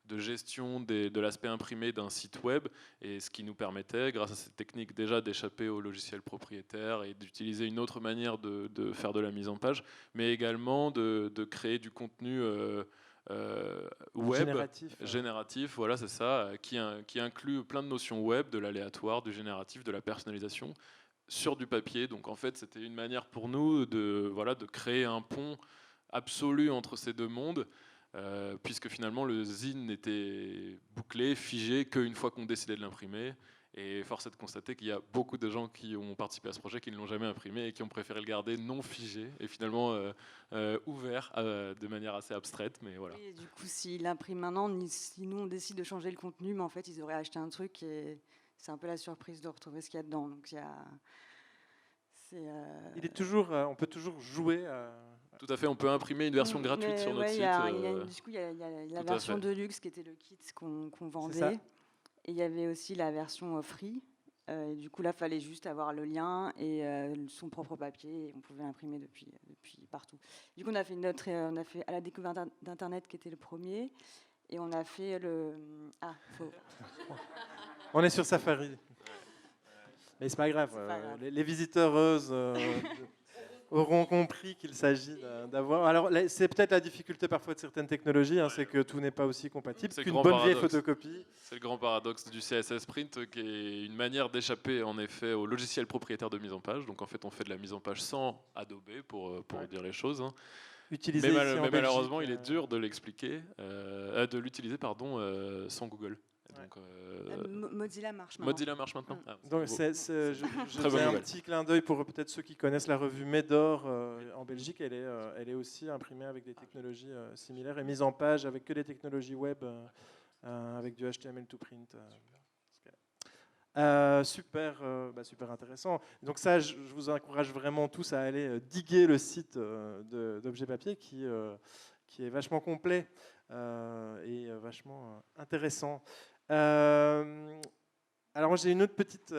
de gestion de l'aspect imprimé d'un site web, et ce qui nous permettait, grâce à cette technique, déjà d'échapper au logiciel propriétaire et d'utiliser une autre manière de faire de la mise en page, mais également de créer du contenu web génératif, voilà, c'est ça, qui inclut plein de notions web, de l'aléatoire, du génératif, de la personnalisation, sur du papier. Donc en fait, c'était une manière pour nous de créer un pont absolu entre ces deux mondes, puisque finalement le zine n'était bouclé, figé qu'une fois qu'on décidait de l'imprimer. Et force est de constater qu'il y a beaucoup de gens qui ont participé à ce projet qui ne l'ont jamais imprimé et qui ont préféré le garder non figé et finalement ouvert de manière assez abstraite. Mais voilà. Et du coup, s'ils l'impriment maintenant, si nous on décide de changer le contenu, mais en fait ils auraient acheté un truc et c'est un peu la surprise de retrouver ce qu'il y a dedans. Donc il est toujours, on peut toujours jouer. Tout à fait, on peut imprimer une version gratuite sur notre site. Du coup, il y a la version de luxe qui était le kit qu'on vendait. Et il y avait aussi la version free. Et du coup, là, il fallait juste avoir le lien et son propre papier. Et on pouvait l'imprimer depuis partout. Du coup, on a fait à la découverte d'Internet, qui était le premier. Et on a fait le... On est sur Safari. Mais c'est pas grave. Les visiteuses auront compris qu'il s'agit d'avoir... Alors, c'est peut-être la difficulté parfois de certaines technologies, c'est que tout n'est pas aussi compatible qu'une bonne vieille photocopie. C'est le grand paradoxe du CSS Print, qui est une manière d'échapper en effet au logiciel propriétaire de mise en page. Donc en fait, on fait de la mise en page sans Adobe, pour dire les choses. Mais malheureusement, il est dur de l'expliquer, de l'utiliser sans Google. Donc, Mozilla marche maintenant. Mozilla marche maintenant. Donc je fais un petit clin d'œil pour peut-être ceux qui connaissent la revue Médor en Belgique. Elle est aussi imprimée avec des technologies similaires et mise en page avec que des technologies web avec du HTML to print. Super intéressant. Donc ça, je vous encourage vraiment tous à aller diguer le site d'Objet Papier qui est vachement complet et vachement intéressant. Alors j'ai une autre petite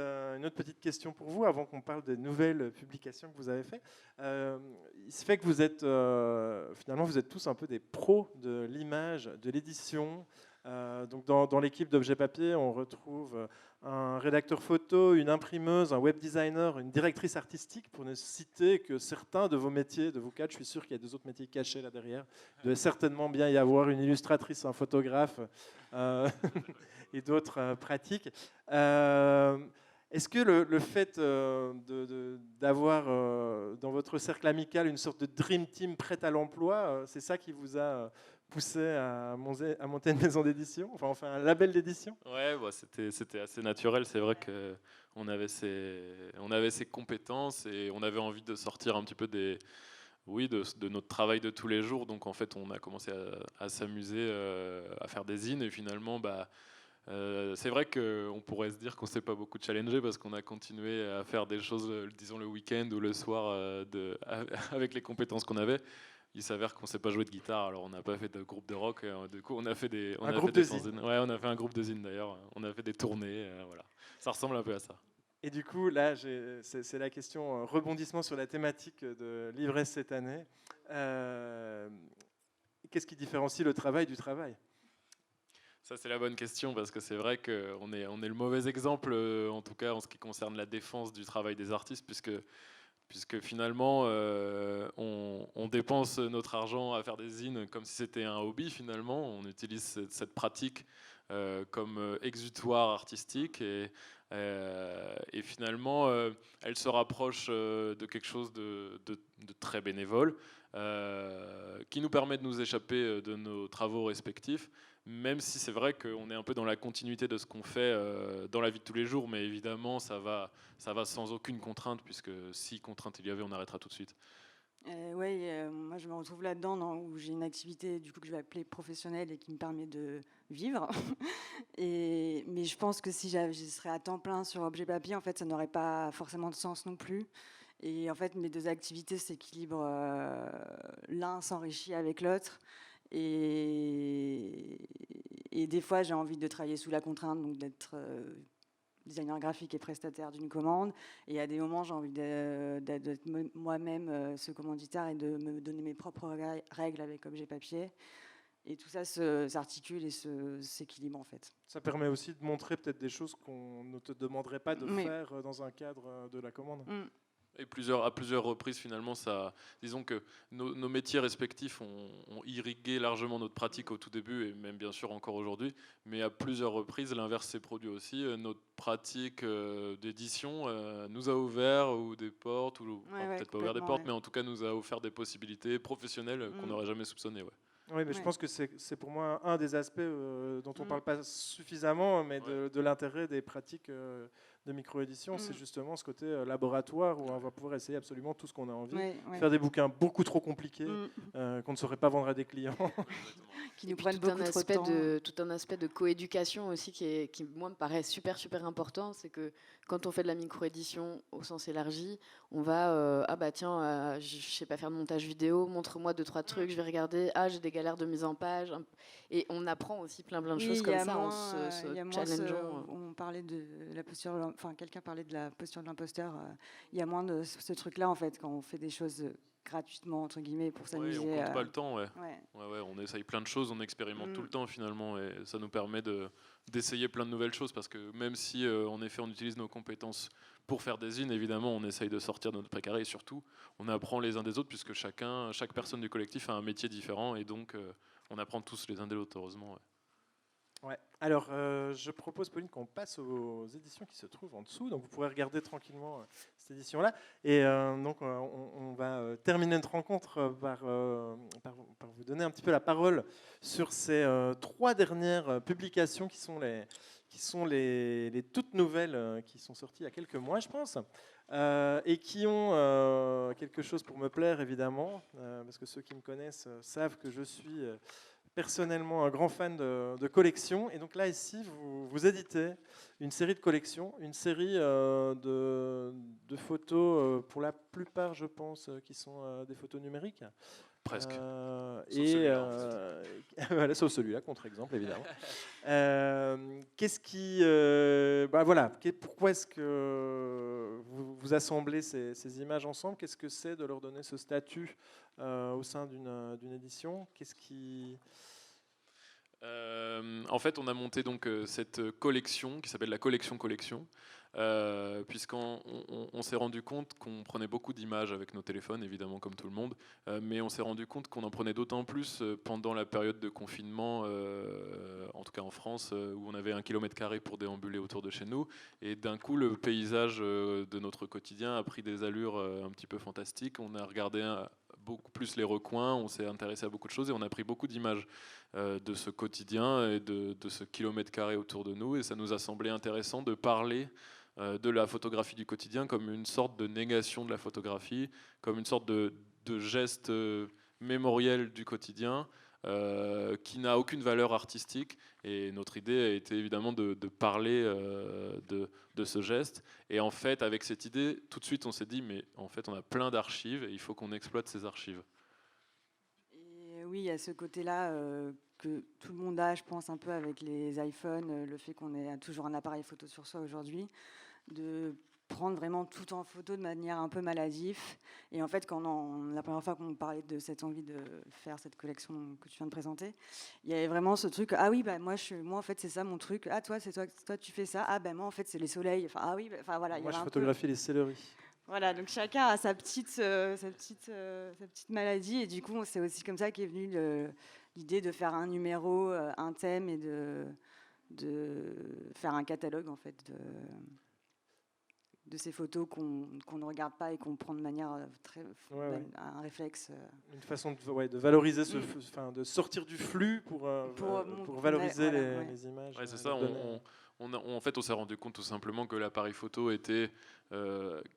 question pour vous avant qu'on parle des nouvelles publications que vous avez faites. Il se fait que vous êtes finalement vous êtes tous un peu des pros de l'image, de l'édition. Donc dans l'équipe d'Objet Papier, on retrouve un rédacteur photo, une imprimeuse, un web designer, une directrice artistique, pour ne citer que certains de vos métiers, de vos quatre. Je suis sûr qu'il y a des autres métiers cachés là derrière. Il doit certainement bien y avoir une illustratrice, un photographe et d'autres pratiques. Est-ce que le fait d'avoir dans votre cercle amical une sorte de dream team prête à l'emploi, c'est ça qui vous a poussé à monter une maison d'édition, enfin un label d'édition? Ouais, c'était assez naturel. C'est vrai qu'on avait ces compétences et on avait envie de sortir un petit peu de notre travail de tous les jours. Donc en fait, on a commencé à s'amuser à faire des zines et finalement, c'est vrai qu'on pourrait se dire qu'on ne s'est pas beaucoup challengé parce qu'on a continué à faire des choses, disons le week-end ou le soir, avec les compétences qu'on avait. Il s'avère qu'on ne sait pas jouer de guitare, alors on n'a pas fait de groupe de rock. Du coup, on a fait des fanzines. Ouais, on a fait un groupe de zines d'ailleurs. On a fait des tournées, voilà. Ça ressemble un peu à ça. Et du coup, là, c'est la question rebondissement sur la thématique de l'ivresse cette année. Qu'est-ce qui différencie le travail du travail? Ça, c'est la bonne question, parce que c'est vrai qu'on est le mauvais exemple, en tout cas en ce qui concerne la défense du travail des artistes, puisque finalement, on dépense notre argent à faire des zines comme si c'était un hobby, finalement. On utilise cette pratique comme exutoire artistique, et finalement, elle se rapproche de quelque chose de très bénévole, qui nous permet de nous échapper de nos travaux respectifs, même si c'est vrai qu'on est un peu dans la continuité de ce qu'on fait dans la vie de tous les jours, mais évidemment ça va sans aucune contrainte, puisque si contrainte il y avait, on arrêtera tout de suite. Moi je me retrouve là-dedans, où j'ai une activité du coup que je vais appeler professionnelle et qui me permet de vivre. Mais je pense que si je serais à temps plein sur Objet Papier, en fait ça n'aurait pas forcément de sens non plus. Et en fait mes deux activités s'équilibrent, l'un s'enrichit avec l'autre. Et et des fois, j'ai envie de travailler sous la contrainte, donc d'être designer graphique et prestataire d'une commande. Et à des moments, j'ai envie d'être moi-même ce commanditaire et de me donner mes propres règles avec objet papier. Et tout ça s'articule et s'équilibre en fait. Ça permet aussi de montrer peut-être des choses qu'on ne te demanderait pas de faire dans un cadre de la commande. Et à plusieurs reprises, finalement, disons que nos métiers respectifs ont irrigué largement notre pratique au tout début, et même bien sûr encore aujourd'hui, mais à plusieurs reprises, l'inverse s'est produit aussi. Notre pratique d'édition nous a ouvert ou des portes, ou peut-être pas ouvert des portes, mais en tout cas nous a offert des possibilités professionnelles qu'on n'aurait jamais soupçonnées. Oui, mais je pense que c'est pour moi un des aspects dont on ne parle pas suffisamment, mais de l'intérêt des pratiques de micro-édition. C'est justement ce côté laboratoire où on va pouvoir essayer absolument tout ce qu'on a envie. Faire des bouquins beaucoup trop compliqués qu'on ne saurait pas vendre à des clients. Qui nous prennent beaucoup trop de temps. Tout un aspect de coéducation aussi qui, moi, me paraît super important. C'est que quand on fait de la micro-édition au sens élargi, on va je sais pas faire de montage vidéo, montre-moi 2-3 trucs, je vais regarder, j'ai des galères de mise en page, et on apprend aussi plein de choses comme ça en se challengeant. On parlait de la posture, quelqu'un parlait de la posture de l'imposteur. Il y a moins de ce truc-là en fait quand on fait des choses gratuitement entre guillemets pour s'amuser. On compte pas le temps, on essaye plein de choses, on expérimente tout le temps finalement, et ça nous permet d'essayer plein de nouvelles choses, parce que même si en effet on utilise nos compétences pour faire des zines, évidemment on essaye de sortir de notre précaré, et surtout on apprend les uns des autres, puisque chaque personne du collectif a un métier différent, et donc on apprend tous les uns des autres, heureusement. Alors, je propose, Pauline, qu'on passe aux éditions qui se trouvent en dessous. Donc, vous pourrez regarder tranquillement cette édition-là. Et donc, on va terminer notre rencontre par vous donner un petit peu la parole sur ces 3 dernières publications qui sont les toutes nouvelles qui sont sorties il y a quelques mois, je pense, et qui ont quelque chose pour me plaire, évidemment, parce que ceux qui me connaissent savent que je suis personnellement un grand fan de collections. Et donc là, ici, vous éditez une série de collections, une série de photos, pour la plupart, je pense, qui sont des photos numériques. Presque. Voilà, sauf celui-là, contre-exemple, évidemment. Pourquoi est-ce que vous assemblez ces images ensemble? Qu'est-ce que c'est de leur donner ce statut au sein d'une édition? En fait, on a monté donc cette collection qui s'appelle la collection, puisqu'on s'est rendu compte qu'on prenait beaucoup d'images avec nos téléphones, évidemment comme tout le monde, mais on s'est rendu compte qu'on en prenait d'autant plus pendant la période de confinement, en tout cas en France, où on avait 1 km² pour déambuler autour de chez nous, et d'un coup le paysage de notre quotidien a pris des allures un petit peu fantastiques. On a regardé beaucoup plus les recoins, on s'est intéressé à beaucoup de choses, et on a pris beaucoup d'images de ce quotidien et de ce 1 km² autour de nous, et ça nous a semblé intéressant de parler de la photographie du quotidien comme une sorte de négation de la photographie, comme une sorte de geste mémoriel du quotidien qui n'a aucune valeur artistique. Et notre idée a été évidemment de parler de ce geste. Et en fait, avec cette idée, tout de suite, on s'est dit, mais en fait, on a plein d'archives et il faut qu'on exploite ces archives. Et oui, il y a ce côté-là que tout le monde a, je pense, un peu avec les iPhones, le fait qu'on ait toujours un appareil photo sur soi aujourd'hui, de prendre vraiment tout en photo de manière un peu maladif. Et en fait, la première fois qu'on parlait de cette envie de faire cette collection que tu viens de présenter, il y avait vraiment ce truc, moi en fait c'est ça mon truc, toi tu fais ça, moi en fait c'est les soleils, voilà. Moi je photographie les céleris. Voilà, donc chacun a sa petite maladie, et du coup c'est aussi comme ça qu'est venue l'idée de faire un numéro, un thème, et de faire un catalogue en fait de ces photos qu'on ne regarde pas et qu'on prend de manière un réflexe. Une façon de valoriser de sortir du flux pour valoriser les images. Ouais, c'est ça. En fait, on s'est rendu compte tout simplement que l'appareil photo était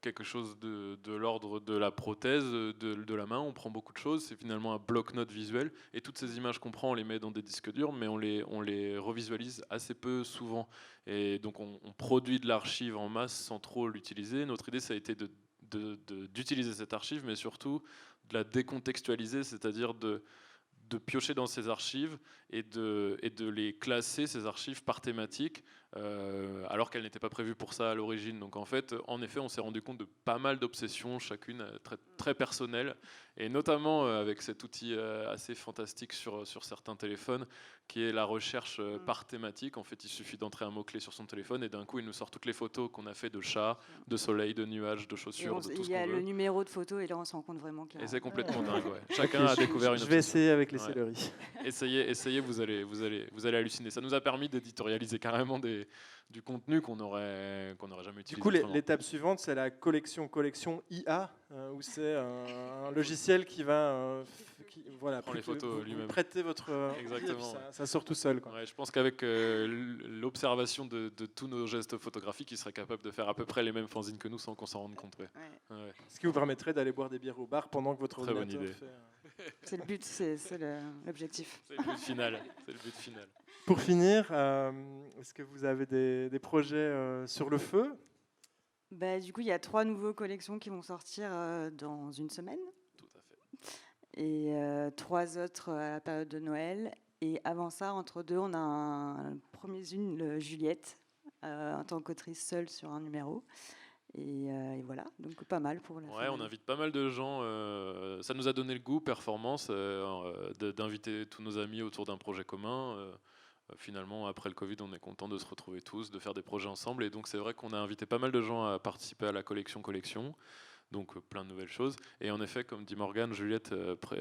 quelque chose de l'ordre de la prothèse, de la main. On prend beaucoup de choses. C'est finalement un bloc-notes visuel. Et toutes ces images qu'on prend, on les met dans des disques durs, mais on les revisualise assez peu souvent. Et donc, on produit de l'archive en masse sans trop l'utiliser. Notre idée, ça a été d'utiliser cette archive, mais surtout de la décontextualiser, c'est-à-dire de de piocher dans ces archives et de les classer, ces archives, par thématique, alors qu'elles n'étaient pas prévues pour ça à l'origine. Donc en fait, en effet, on s'est rendu compte de pas mal d'obsessions, chacune très, très personnelles, et notamment avec cet outil assez fantastique sur certains téléphones, qui est la recherche par thématique. En fait, il suffit d'entrer un mot-clé sur son téléphone, et d'un coup, il nous sort toutes les photos qu'on a fait de chats, de soleil, de nuages, de chaussures, de tout ce qu'on veut. Il y a le numéro de photo, et là, on se rend compte vraiment qu'il y a... Et c'est complètement dingue, ouais. Chacun a découvert une Je vais obsession. essayer avec les céleris. Essayez, vous allez halluciner. Ça nous a permis d'éditorialiser carrément du contenu qu'on n'aurait jamais utilisé. Du coup, autrement. l'étape suivante, c'est la collection IA, où c'est un logiciel qui va prendre les photos lui-même. Prêter votre... Exactement. Ça sort tout seul. Quoi. Ouais, je pense qu'avec l'observation de tous nos gestes photographiques, il serait capable de faire à peu près les mêmes fanzines que nous sans qu'on s'en rende compte. Ouais. Ouais. Ce qui vous permettrait d'aller boire des bières au bar pendant que votre Très bonne ordinateur idée. fait... C'est le but, c'est l'objectif. C'est le but final. C'est le but final. Pour finir, est-ce que vous avez des projets sur le feu ? Du coup, il y a 3 nouveaux collections qui vont sortir dans une semaine. Tout à fait. Et 3 autres à la période de Noël. Et avant ça, entre deux, on a un premier zine, Juliette, en tant qu'autrice seule sur un numéro. Et voilà, donc pas mal pour la fin. Ouais, on invite pas mal de gens. Ça nous a donné le goût, performance, d'inviter tous nos amis autour d'un projet commun. Finalement, après le Covid, on est content de se retrouver tous, de faire des projets ensemble. Et donc, c'est vrai qu'on a invité pas mal de gens à participer à la collection. Donc, plein de nouvelles choses. Et en effet, comme dit Morgane, Juliette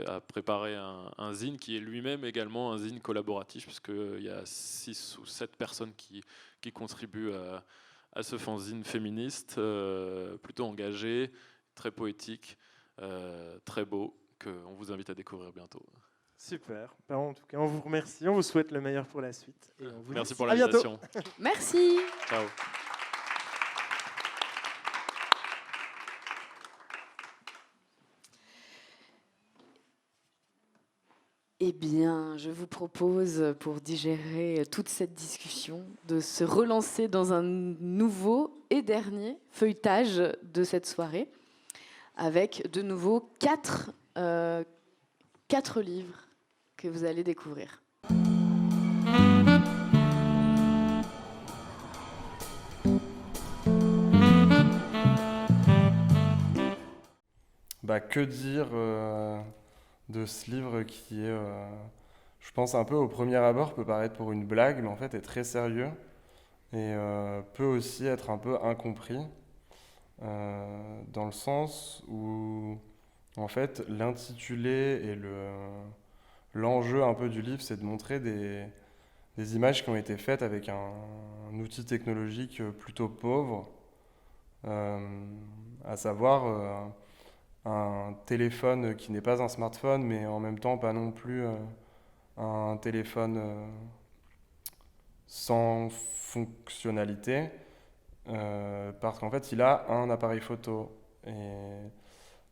a préparé un zine qui est lui-même également un zine collaboratif, puisqu'il y a 6 ou 7 personnes qui contribuent à ce fanzine féministe, plutôt engagé, très poétique, très beau, qu'on vous invite à découvrir bientôt. Super. En tout cas, on vous remercie, on vous souhaite le meilleur pour la suite. Et on vous Merci dit pour à bientôt. l'invitation. Merci. Ciao. Eh bien, je vous propose, pour digérer toute cette discussion, de se relancer dans un nouveau et dernier feuilletage de cette soirée, avec de nouveau 4 livres que vous allez découvrir. Que dire de ce livre qui est, je pense, un peu au premier abord, peut paraître pour une blague, mais en fait est très sérieux et peut aussi être un peu incompris, dans le sens où, en fait, l'intitulé et l'enjeu un peu du livre, c'est de montrer des images qui ont été faites avec un outil technologique plutôt pauvre, à savoir un téléphone qui n'est pas un smartphone, mais en même temps pas non plus un téléphone sans fonctionnalité, parce qu'en fait il a un appareil photo. Et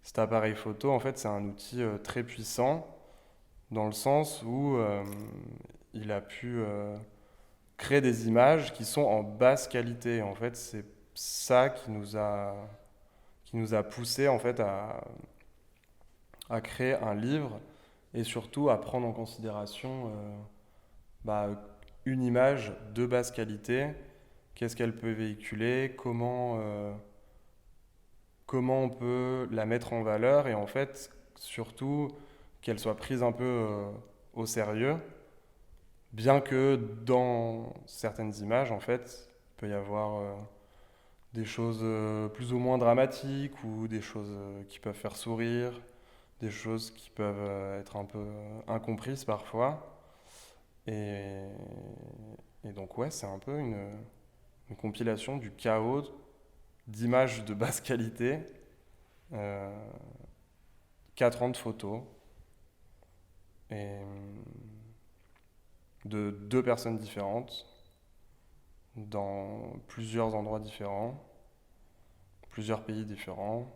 cet appareil photo, en fait, c'est un outil très puissant, dans le sens où il a pu créer des images qui sont en basse qualité. En fait, c'est ça qui nous a poussé en fait à créer un livre, et surtout à prendre en considération une image de basse qualité, qu'est-ce qu'elle peut véhiculer, comment on peut la mettre en valeur, et en fait surtout qu'elle soit prise un peu au sérieux, bien que dans certaines images en fait il peut y avoir des choses plus ou moins dramatiques, ou des choses qui peuvent faire sourire, des choses qui peuvent être un peu incomprises parfois. Et donc ouais, c'est un peu une compilation du chaos d'images de basse qualité, 4 ans de photos, et de 2 personnes différentes, dans plusieurs endroits différents, plusieurs pays différents,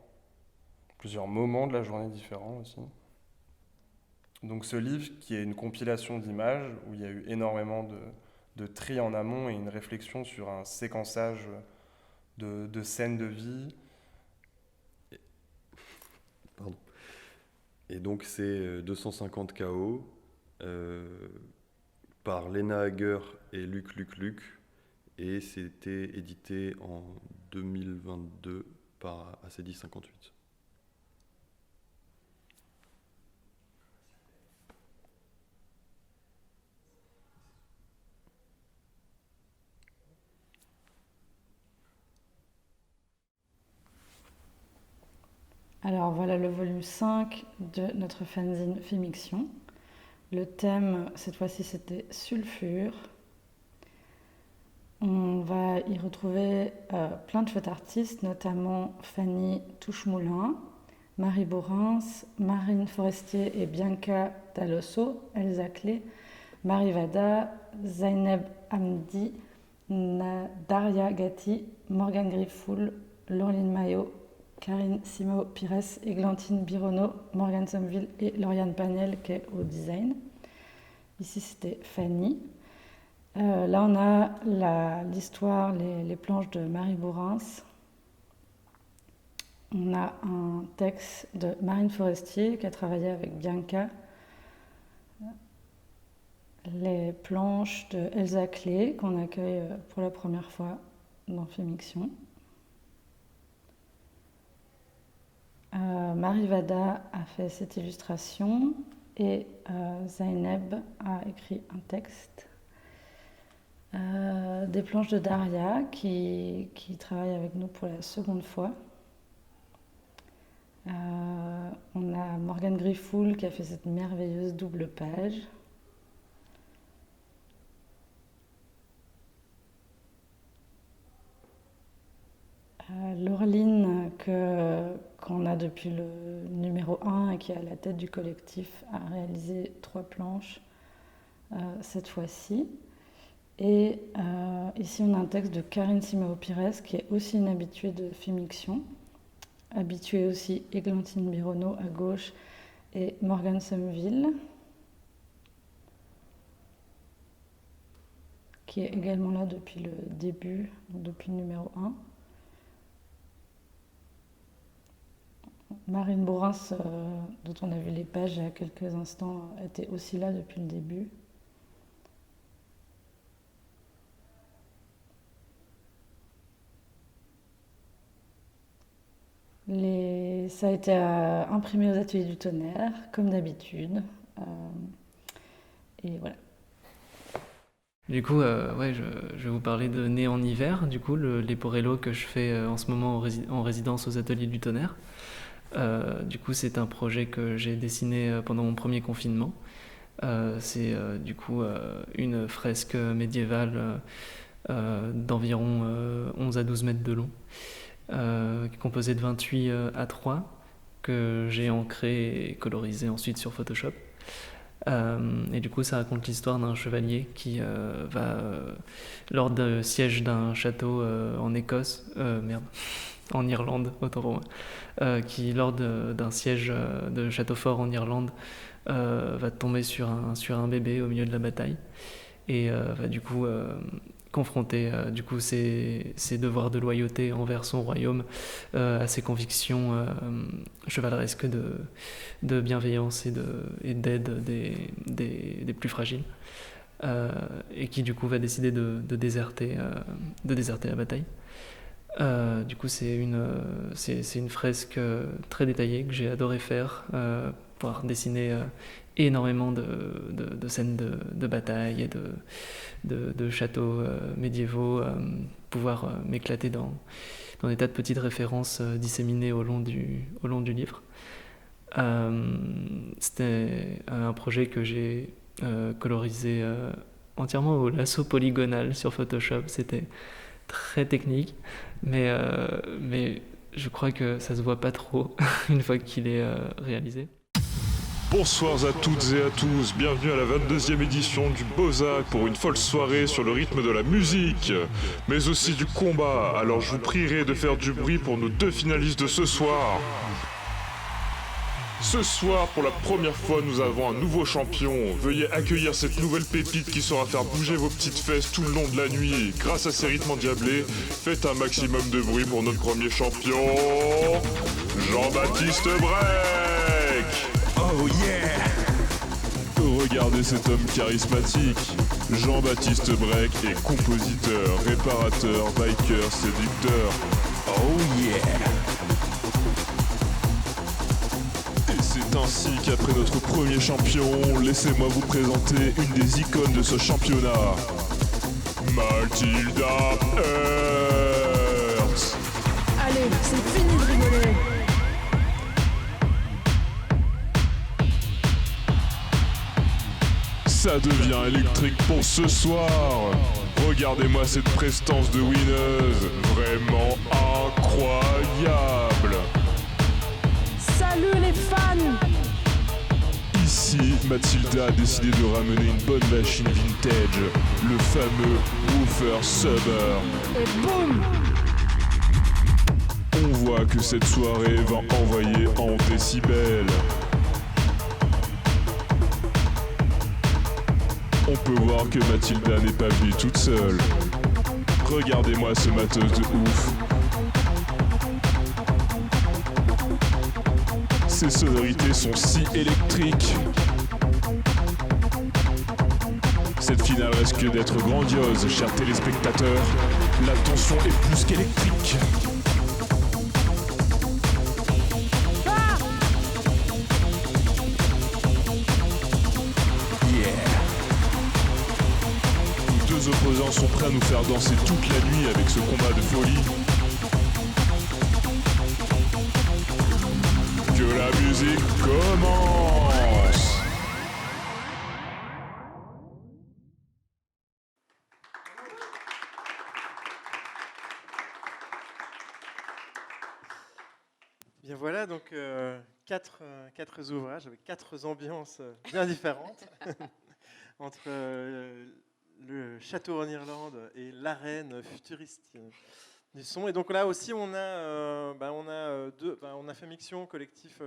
plusieurs moments de la journée différents aussi. Donc ce livre, qui est une compilation d'images, où il y a eu énormément de tri en amont et une réflexion sur un séquençage de scènes de vie. Pardon. Et donc c'est 250 KO, par Lena Hager et Luc. Et c'était édité en 2022 par Acedis 58. Alors voilà le volume 5 de notre fanzine Filmiction. Le thème, cette fois-ci, c'était sulfure. On va y retrouver plein de chouettes artistes, notamment Fanny Touchemoulin, Marie Bourrins, Marine Forestier et Bianca Dalosso, Elsa Clé, Marie Vada, Zaineb Hamdi, Daria Gatti, Morgane Griffoul, Laureline Maillot, Karine Simo-Pires, Églantine Bironneau, Morgane Sommeville et Lauriane Panel qui est au design. Ici c'était Fanny. Là on a l'histoire, les planches de Marie Bourrins. On a un texte de Marine Forestier qui a travaillé avec Bianca. Les planches de Elsa Clé qu'on accueille pour la première fois dans Filmiction. Marie Vada a fait cette illustration et Zaineb a écrit un texte. Des planches de Daria qui travaille avec nous pour la seconde fois. On a Morgane Griffoul qui a fait cette merveilleuse double page. Laureline, qu'on a depuis le numéro 1 et qui est à la tête du collectif, a réalisé 3 planches cette fois-ci. Et ici, on a un texte de Karine Simao-Pires, qui est aussi une habituée de Filmiction. Habituée aussi Églantine Bironneau à gauche et Morgane Sommeville, qui est également là depuis le début, depuis le numéro 1. Marine Bourrins, dont on a vu les pages il y a quelques instants, était aussi là depuis le début. Ça a été imprimé aux ateliers du Tonnerre, comme d'habitude. Et voilà. Du coup, je vais vous parler de Né en hiver, du coup, les Leporello que je fais en ce moment en résidence aux ateliers du Tonnerre. Du coup, c'est un projet que j'ai dessiné pendant mon premier confinement. C'est du coup une fresque médiévale d'environ 11 à 12 mètres de long, composée de 28 A3 que j'ai ancré et colorisé ensuite sur Photoshop. Et du coup, ça raconte l'histoire d'un chevalier qui va, lors du siège d'un château en Écosse, en Irlande, autant pour moi, qui, lors d'un siège de château fort en Irlande, va tomber sur un bébé au milieu de la bataille et va du coup confronter du coup ses devoirs de loyauté envers son royaume à ses convictions chevaleresques de bienveillance et d'aide des plus fragiles, et qui du coup va décider de déserter la bataille. Du coup, c'est une fresque très détaillée que j'ai adoré faire, pouvoir dessiner énormément de scènes de bataille et de châteaux médiévaux, pouvoir m'éclater dans des tas de petites références disséminées au long du livre. C'était un projet que j'ai colorisé entièrement au lasso polygonal sur Photoshop. C'était très technique, mais je crois que ça se voit pas trop une fois qu'il est réalisé. Bonsoir à toutes et à tous, bienvenue à la 22e édition du Beaux-Arts pour une folle soirée sur le rythme de la musique, mais aussi du combat. Alors je vous prierai de faire du bruit pour nos 2 finalistes de ce soir. Ce soir, pour la première fois, nous avons un nouveau champion. Veuillez accueillir cette nouvelle pépite qui saura faire bouger vos petites fesses tout le long de la nuit. Grâce à ses rythmes endiablés, faites un maximum de bruit pour notre premier champion, Jean-Baptiste Breck. Oh yeah. Regardez cet homme charismatique. Jean-Baptiste Breck est compositeur, réparateur, biker, séducteur. Oh yeah! Et c'est ainsi qu'après notre premier champion, laissez-moi vous présenter une des icônes de ce championnat. Mathilda Hertz. Allez, c'est fini de rigoler. Ça devient électrique pour ce soir. Regardez-moi cette prestance de winneuse, vraiment incroyable. Salut les fans. Ici, Mathilda a décidé de ramener une bonne machine vintage, le fameux woofer Subber. Et boum! On voit que cette soirée va envoyer en décibels. On peut voir que Mathilda n'est pas venue toute seule. Regardez-moi ce matos de ouf. Ces sonorités sont si électriques. Cette finale risque d'être grandiose, chers téléspectateurs. La tension est plus qu'électrique. Les opposants sont prêts à nous faire danser toute la nuit avec ce combat de folie. Que la musique commence! Bien voilà, donc quatre ouvrages avec 4 ambiances bien différentes entre le château en Irlande et l'arène futuriste du son. Et donc là aussi, on a Fémiction, collectif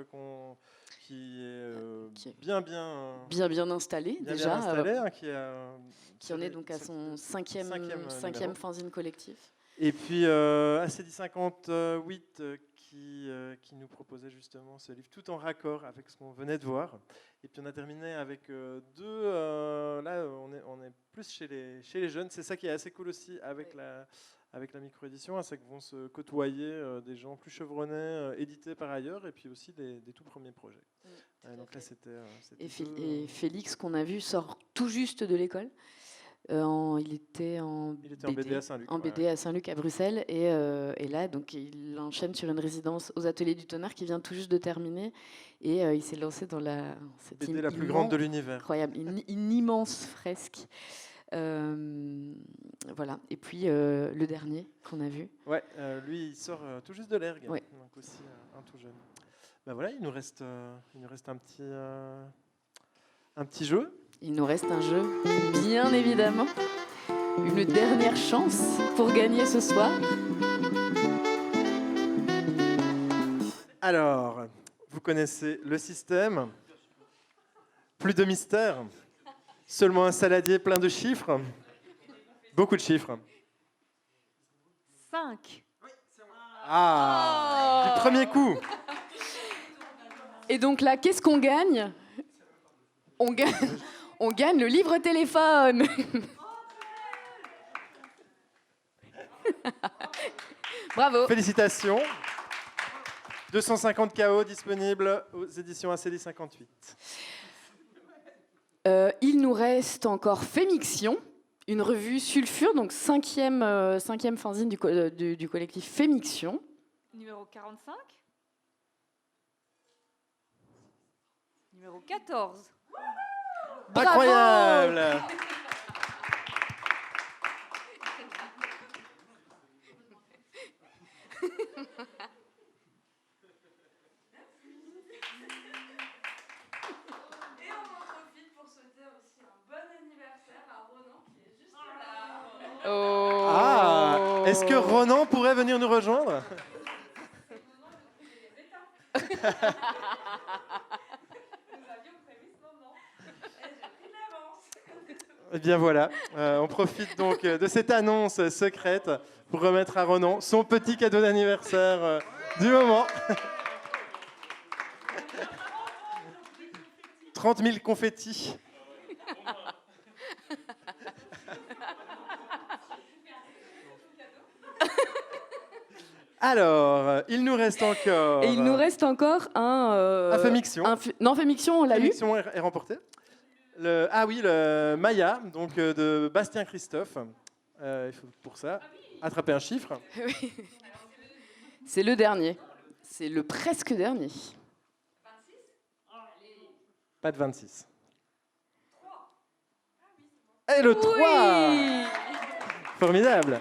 qui est bien installé bien déjà, installé, qui en est donc à son cinquième fanzine collectif. Et puis ACD 58 qui nous proposait justement ce livre tout en raccord avec ce qu'on venait de voir. Et puis on a terminé avec deux. Là, on est plus chez les jeunes. C'est ça qui est assez cool aussi avec la micro-édition, hein, c'est que vont se côtoyer des gens plus chevronnés, édités par ailleurs, et puis aussi des tout premiers projets. Donc là, c'était et Félix, qu'on a vu, sort tout juste de l'école. Il était en BD à Saint-Luc. En BD à Saint-Luc, à Bruxelles. Et là, donc, il enchaîne sur une résidence aux Ateliers du Tonnerre qui vient tout juste de terminer. Et il s'est lancé dans cette BD la plus grande de l'univers. Incroyable, une immense fresque. Voilà. Et puis, le dernier qu'on a vu. Ouais, lui, il sort tout juste de l'ERG. Ouais. Donc aussi un tout jeune. Ben voilà, il nous reste un petit jeu. Il nous reste un jeu, bien évidemment. Une dernière chance pour gagner ce soir. Alors, vous connaissez le système. Plus de mystère. Seulement un saladier plein de chiffres. Beaucoup de chiffres. 5. Ah, du premier coup. Et donc là, qu'est-ce qu'on gagne ? On gagne le livre téléphone. Bravo. Félicitations. 250 KO disponibles aux éditions ACD 58. Il nous reste encore Fémiction, une revue Sulfure, donc cinquième fanzine du collectif Fémiction. Numéro 45. Numéro 14. Bravo. Incroyable. Et on en profite pour souhaiter aussi un bon anniversaire à Ronan qui est juste là. Oh. Ah, est-ce que Ronan pourrait venir nous rejoindre ? Eh bien voilà, on profite donc de cette annonce secrète pour remettre à Ronan son petit cadeau d'anniversaire du moment. 30 000 confettis. Alors, il nous reste encore... Et il nous reste encore un... Fémiction. Non, Fémiction, on l'a eu. Fémiction est remporté. Le Maya, donc de Bastien Christophe. Il faut pour ça attraper un chiffre. Oui. C'est le dernier. C'est le presque dernier. Pas de 26. Et le 3 Oui. Formidable.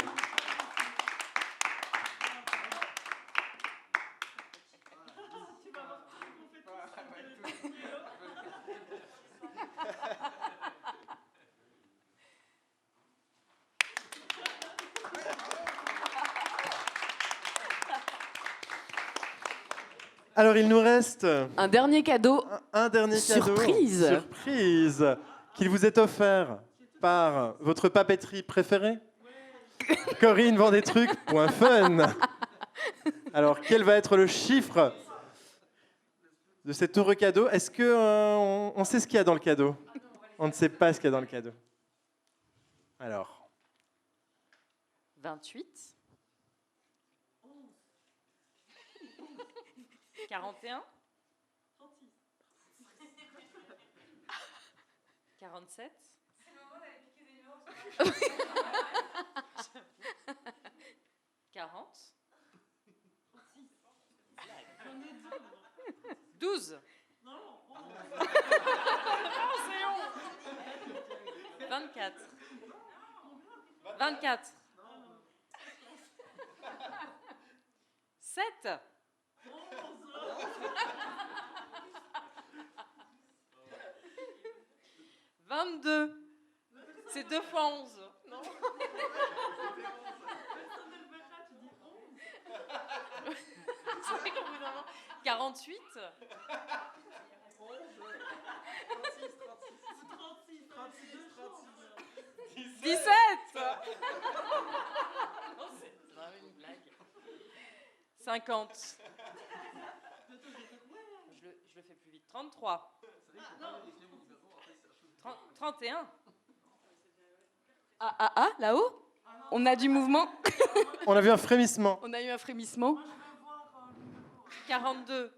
Alors, il nous reste... Un dernier cadeau. Un dernier cadeau. Surprise. Surprise. Qu'il vous est offert par votre papeterie préférée. Corinne vend des trucs. .fun. Alors, quel va être le chiffre de cet heureux cadeau? Est-ce qu'on sait ce qu'il y a dans le cadeau? On ne sait pas ce qu'il y a dans le cadeau. Alors. 28. 41. 47. 40. 12. 24. 24. 7. 22. C'est 2 fois 11. Non. 48. 17. Non, c'est vraiment une blague. 50. Je le fais plus vite. 33. 31. Ah, là-haut? On a du mouvement. On a vu un frémissement. On a eu un frémissement. 42.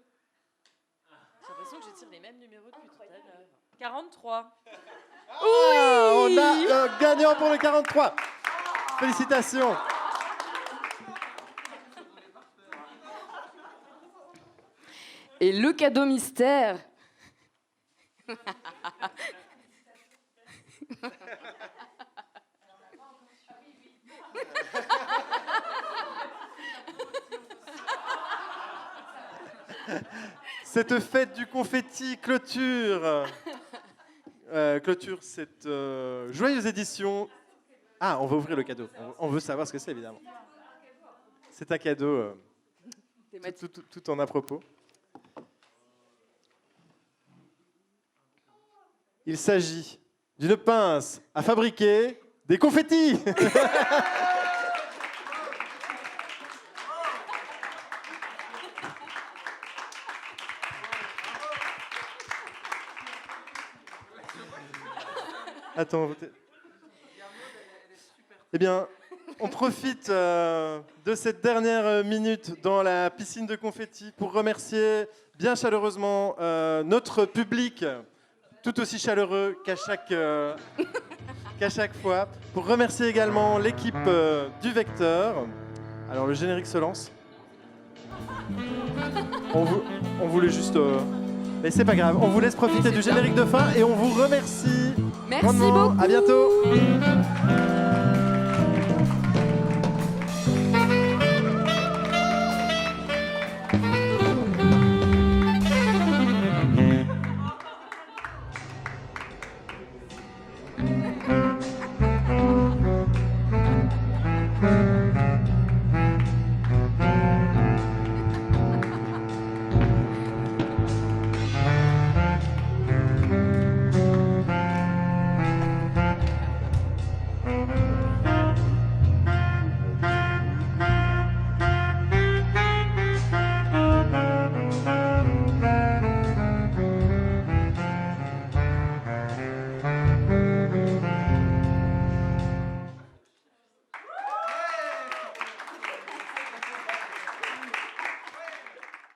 J'ai l'impression que je tire les mêmes numéros depuis tout à l'heure. 43. Ah, on a un gagnant pour le 43. Félicitations. Et le cadeau mystère. Cette fête du confetti clôture. Clôture cette joyeuse édition. Ah, on va ouvrir le cadeau. On veut savoir ce que c'est, évidemment. C'est un cadeau tout en à propos. Il s'agit d'une pince à fabriquer des confettis. Attends. Eh bien, on profite de cette dernière minute dans la piscine de confettis pour remercier bien chaleureusement notre public, tout aussi chaleureux qu'à chaque fois. Pour remercier également l'équipe du Vecteur. Alors, le générique se lance. On voulait juste... Mais c'est pas grave, on vous laisse profiter du générique de fin et on vous remercie. Merci beaucoup. À bientôt.